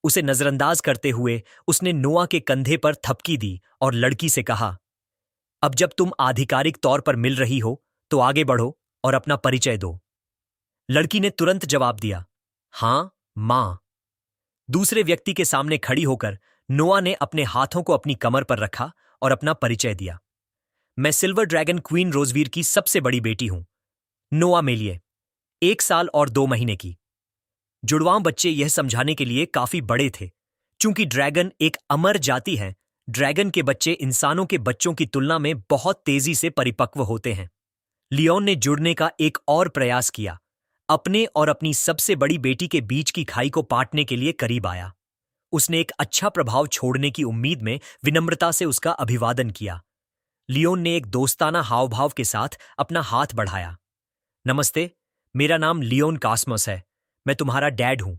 S1: उसे नजरअंदाज करते हुए उसने नोआ के कंधे पर थपकी दी और लड़की से कहा, अब जब तुम आधिकारिक तौर पर मिल रही हो तो आगे बढ़ो और अपना परिचय दो। लड़की ने तुरंत जवाब दिया, हां, मां। दूसरे व्यक्ति के सामने खड़ी होकर नोआ ने अपने हाथों को अपनी कमर पर रखा और अपना परिचय दिया। मैं सिल्वर ड्रैगन क्वीन रोजवीर की सबसे बड़ी बेटी हूं, नोआ मेलिए, 1 साल और 2 महीने की। जुड़वां बच्चे यह समझाने के लिए काफी बड़े थे। चूंकि ड्रैगन एक अमर जाति है, ड्रैगन के बच्चे इंसानों के बच्चों की तुलना में बहुत तेजी से परिपक्व होते हैं। लियोन ने जुड़ने का एक और प्रयास किया, अपने और अपनी सबसे बड़ी बेटी के बीच की खाई को पाटने के लिए करीब आया। उसने एक अच्छा प्रभाव छोड़ने की उम्मीद में विनम्रता से उसका अभिवादन किया। लियोन ने एक दोस्ताना हावभाव के साथ अपना हाथ बढ़ाया। नमस्ते, मेरा नाम लियोन कास्मस है, मैं तुम्हारा डैड हूं।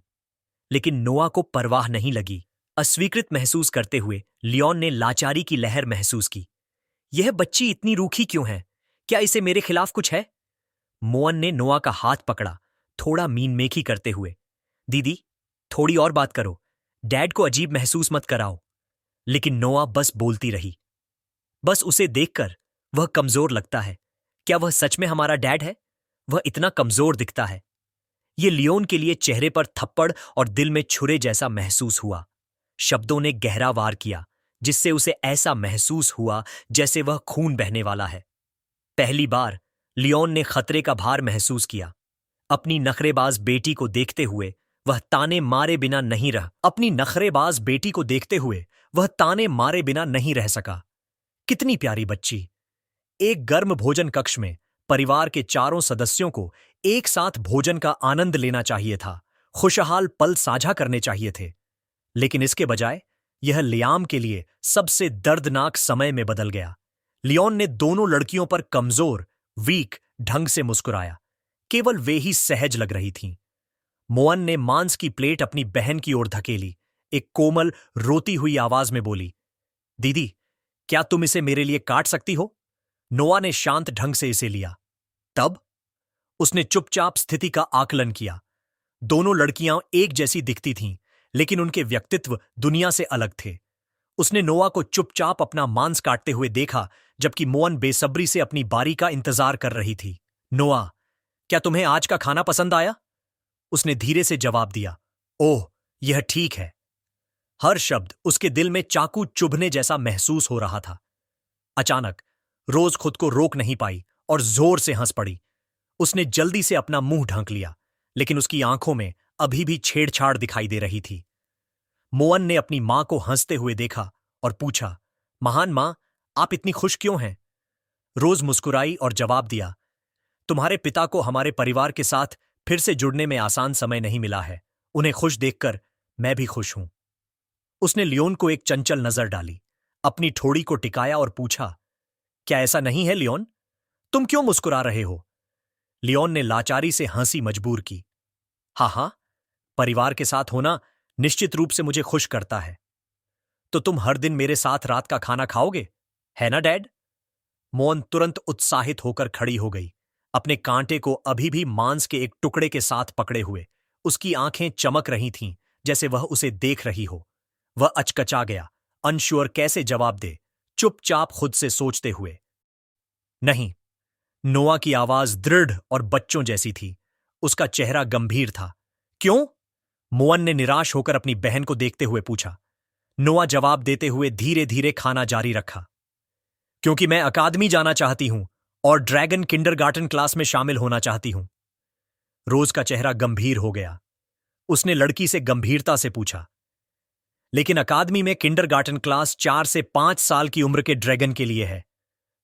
S1: लेकिन नोआ को परवाह नहीं लगी। अस्वीकृत महसूस करते हुए लियोन ने लाचारी की लहर महसूस की। यह बच्ची इतनी रूखी क्यों है? क्या इसे मेरे खिलाफ कुछ है? मोअन ने नोआ का हाथ पकड़ा, थोड़ा मीनमेखी करते हुए। दीदी, थोड़ी और बात करो, डैड को अजीब महसूस मत कराओ। लेकिन नोआ बस बोलती रही। बस उसे देखकर वह कमजोर लगता है। क्या वह सच में हमारा डैड है? वह इतना कमजोर दिखता है। ये लियोन के लिए चेहरे पर थप्पड़ और दिल में छुरे जैसा महसूस हुआ। शब्दों ने गहरा वार किया, जिससे उसे ऐसा महसूस हुआ जैसे वह खून बहने वाला है। पहली बार लियोन ने खतरे का भार महसूस किया। अपनी नखरेबाज बेटी को देखते हुए वह ताने मारे बिना नहीं रह अपनी नखरेबाज बेटी को देखते हुए वह ताने मारे बिना नहीं रह सका। कितनी प्यारी बच्ची। एक गर्म भोजन कक्ष में परिवार के चारों सदस्यों को एक साथ भोजन का आनंद लेना चाहिए था, खुशहाल पल साझा करने चाहिए थे। लेकिन इसके बजाय यह लियाम के लिए सबसे दर्दनाक समय में बदल गया। लियोन ने दोनों लड़कियों पर कमजोर, वीक ढंग से मुस्कुराया। केवल वे ही सहज लग रही थीं। मोअन ने मांस की प्लेट अपनी बहन की ओर धकेली, एक कोमल, रोती हुई आवाज में बोली, दीदी, क्या तुम इसे मेरे लिए काट सकती हो? नोआ ने शांत ढंग से इसे लिया। तब उसने चुपचाप स्थिति का आकलन किया। दोनों लड़कियां एक जैसी दिखती थीं, लेकिन उनके व्यक्तित्व दुनिया से अलग थे। उसने नोआ को चुपचाप अपना मांस काटते हुए देखा, जबकि मोअन बेसब्री से अपनी बारी का इंतजार कर रही थी। नोआ, क्या तुम्हें आज का खाना पसंद आया? उसने धीरे से जवाब दिया। ओह, यह ठीक है। हर शब्द उसके दिल में चाकू चुभने जैसा महसूस हो रहा था। अचानक रोज खुद को रोक नहीं पाई और जोर से हंस पड़ी। उसने जल्दी से अपना मुंह ढक लिया, लेकिन उसकी आंखों में अभी भी छेड़छाड़ दिखाई दे रही थी। मोअन ने अपनी मां को हंसते हुए देखा और पूछा, महान मां, आप इतनी खुश क्यों हैं? रोज मुस्कुराई और जवाब दिया, तुम्हारे पिता को हमारे परिवार के साथ फिर से जुड़ने में आसान समय नहीं मिला है। उन्हें खुश देखकर मैं भी खुश हूं। उसने लियोन को एक चंचल नजर डाली, अपनी ठोड़ी को टिकाया और पूछा, क्या ऐसा नहीं है लियोन? तुम क्यों मुस्कुरा रहे हो? लियोन ने लाचारी से हंसी मजबूर की। हाँ, परिवार के साथ होना निश्चित रूप से मुझे खुश करता है। तो तुम हर दिन मेरे साथ रात का खाना खाओगे, है ना डैड? मोअन तुरंत उत्साहित होकर खड़ी हो गई, अपने कांटे को अभी भी मांस के एक टुकड़े के साथ पकड़े हुए। उसकी आंखें चमक रही थीं, जैसे वह उसे देख रही हो। वह अचकचा गया, अनश्योर कैसे जवाब दे, चुपचाप खुद से सोचते हुए। नहीं। नोआ की आवाज दृढ़ और बच्चों जैसी थी। उसका चेहरा गंभीर था। क्यों? मोअन ने निराश होकर अपनी बहन को देखते हुए पूछा। नोआ जवाब देते हुए धीरे धीरे खाना जारी रखा। क्योंकि मैं अकादमी जाना चाहती हूं और ड्रैगन किंडरगार्टन क्लास में शामिल होना चाहती हूं। रोज का चेहरा गंभीर हो गया। उसने लड़की से गंभीरता से पूछा, लेकिन अकादमी में किंडरगार्टन क्लास 4 से 5 साल की उम्र के ड्रैगन के लिए है।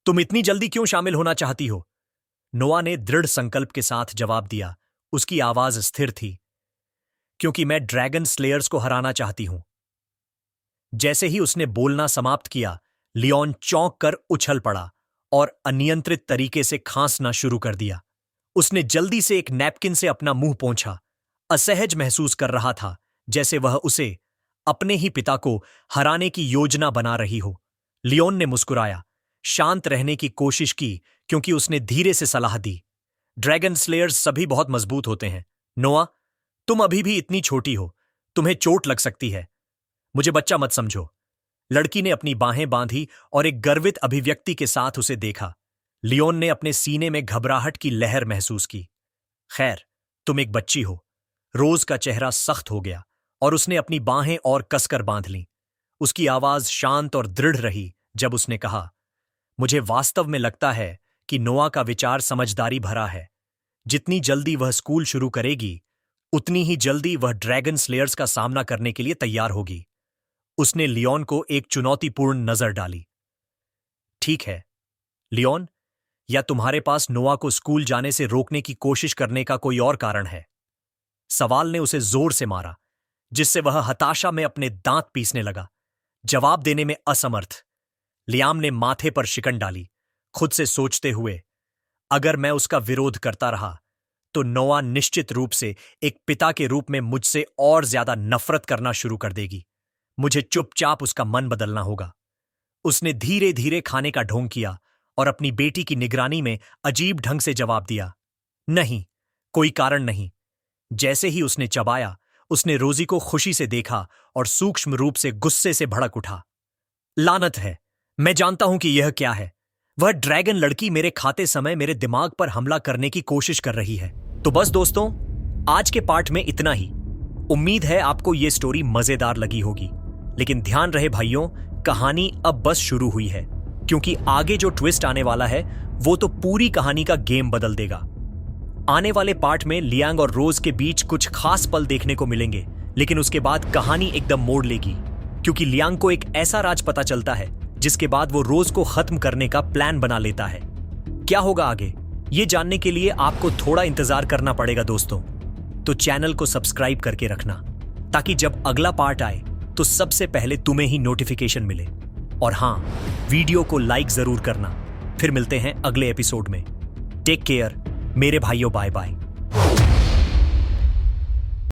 S1: तुम इतनी जल्दी क्यों शामिल होना चाहती हो? नोआ ने दृढ़ संकल्प के साथ जवाब दिया। उसकी आवाज स्थिर थी। क्योंकि मैं ड्रैगन स्लेयर्स को हराना चाहती हूं। जैसे ही उसने बोलना समाप्त किया, लियोन चौंक कर उछल पड़ा और अनियंत्रित तरीके से खांसना शुरू कर दिया। उसने जल्दी से एक नैपकिन से अपना मुंह पोंछा। असहज महसूस कर रहा था, जैसे वह उसे अपने ही पिता को हराने की योजना बना रही हो। लियोन ने मुस्कुराया, शांत रहने की कोशिश की, क्योंकि उसने धीरे से सलाह दी, ड्रैगन स्लेयर्स सभी बहुत मजबूत होते हैं। नोआ, तुम अभी भी इतनी छोटी हो। तुम्हें चोट लग सकती है। मुझे बच्चा मत समझो। लड़की ने अपनी बाहें बांधी और एक गर्वित अभिव्यक्ति के साथ उसे देखा। लियोन ने अपने सीने में घबराहट की लहर महसूस की। खैर, तुम एक बच्ची हो। रोज का चेहरा सख्त हो गया और उसने अपनी बाहें और कसकर बांध लीं। उसकी आवाज शांत और दृढ़ रही जब उसने कहा, मुझे वास्तव में लगता है कि नोआ का विचार समझदारी भरा है। जितनी जल्दी वह स्कूल शुरू करेगी, उतनी ही जल्दी वह ड्रैगन स्लेयर्स का सामना करने के लिए तैयार होगी। उसने लियोन को एक चुनौतीपूर्ण नजर डाली। ठीक है, लियोन, या तुम्हारे पास नोआ को स्कूल जाने से रोकने की कोशिश करने का कोई और कारण है? सवाल ने उसे जोर से मारा, जिससे वह हताशा में अपने दांत पीसने लगा। जवाब देने में असमर्थ, लियाम ने माथे पर शिकन डाली, खुद से सोचते हुए, अगर मैं उसका विरोध करता रहा तो नोआ निश्चित रूप से एक पिता के रूप में मुझसे और ज्यादा नफरत करना शुरू कर देगी। मुझे चुपचाप उसका मन बदलना होगा। उसने धीरे धीरे खाने का ढोंग किया और अपनी बेटी की निगरानी में अजीब ढंग से जवाब दिया, नहीं, कोई कारण नहीं। जैसे ही उसने चबाया, उसने रोजी को खुशी से देखा और सूक्ष्म रूप से गुस्से से भड़क उठा। लानत है, मैं जानता हूं कि यह क्या है। वह ड्रैगन लड़की मेरे खाते समय मेरे दिमाग पर हमला करने की कोशिश कर रही है। तो बस दोस्तों, आज के पार्ट में इतना ही। उम्मीद है आपको यह स्टोरी मजेदार लगी होगी, लेकिन ध्यान रहे भाइयों, कहानी अब बस शुरू हुई है, क्योंकि आगे जो ट्विस्ट आने वाला है वो तो पूरी कहानी का गेम बदल देगा। आने वाले पार्ट में लियांग और रोज के बीच कुछ खास पल देखने को मिलेंगे, लेकिन उसके बाद कहानी एकदम मोड़ लेगी, क्योंकि लियांग को एक ऐसा राज पता चलता है जिसके बाद वो रोज को खत्म करने का प्लान बना लेता है। क्या होगा आगे, ये जानने के लिए आपको थोड़ा इंतजार करना पड़ेगा दोस्तों। तो चैनल को सब्सक्राइब करके रखना, ताकि जब अगला पार्ट आए तो सबसे पहले तुम्हें ही नोटिफिकेशन मिले। और हां, वीडियो को लाइक जरूर करना। फिर मिलते हैं अगले एपिसोड में। टेक केयर मेरे भाइयों, बाय बाय।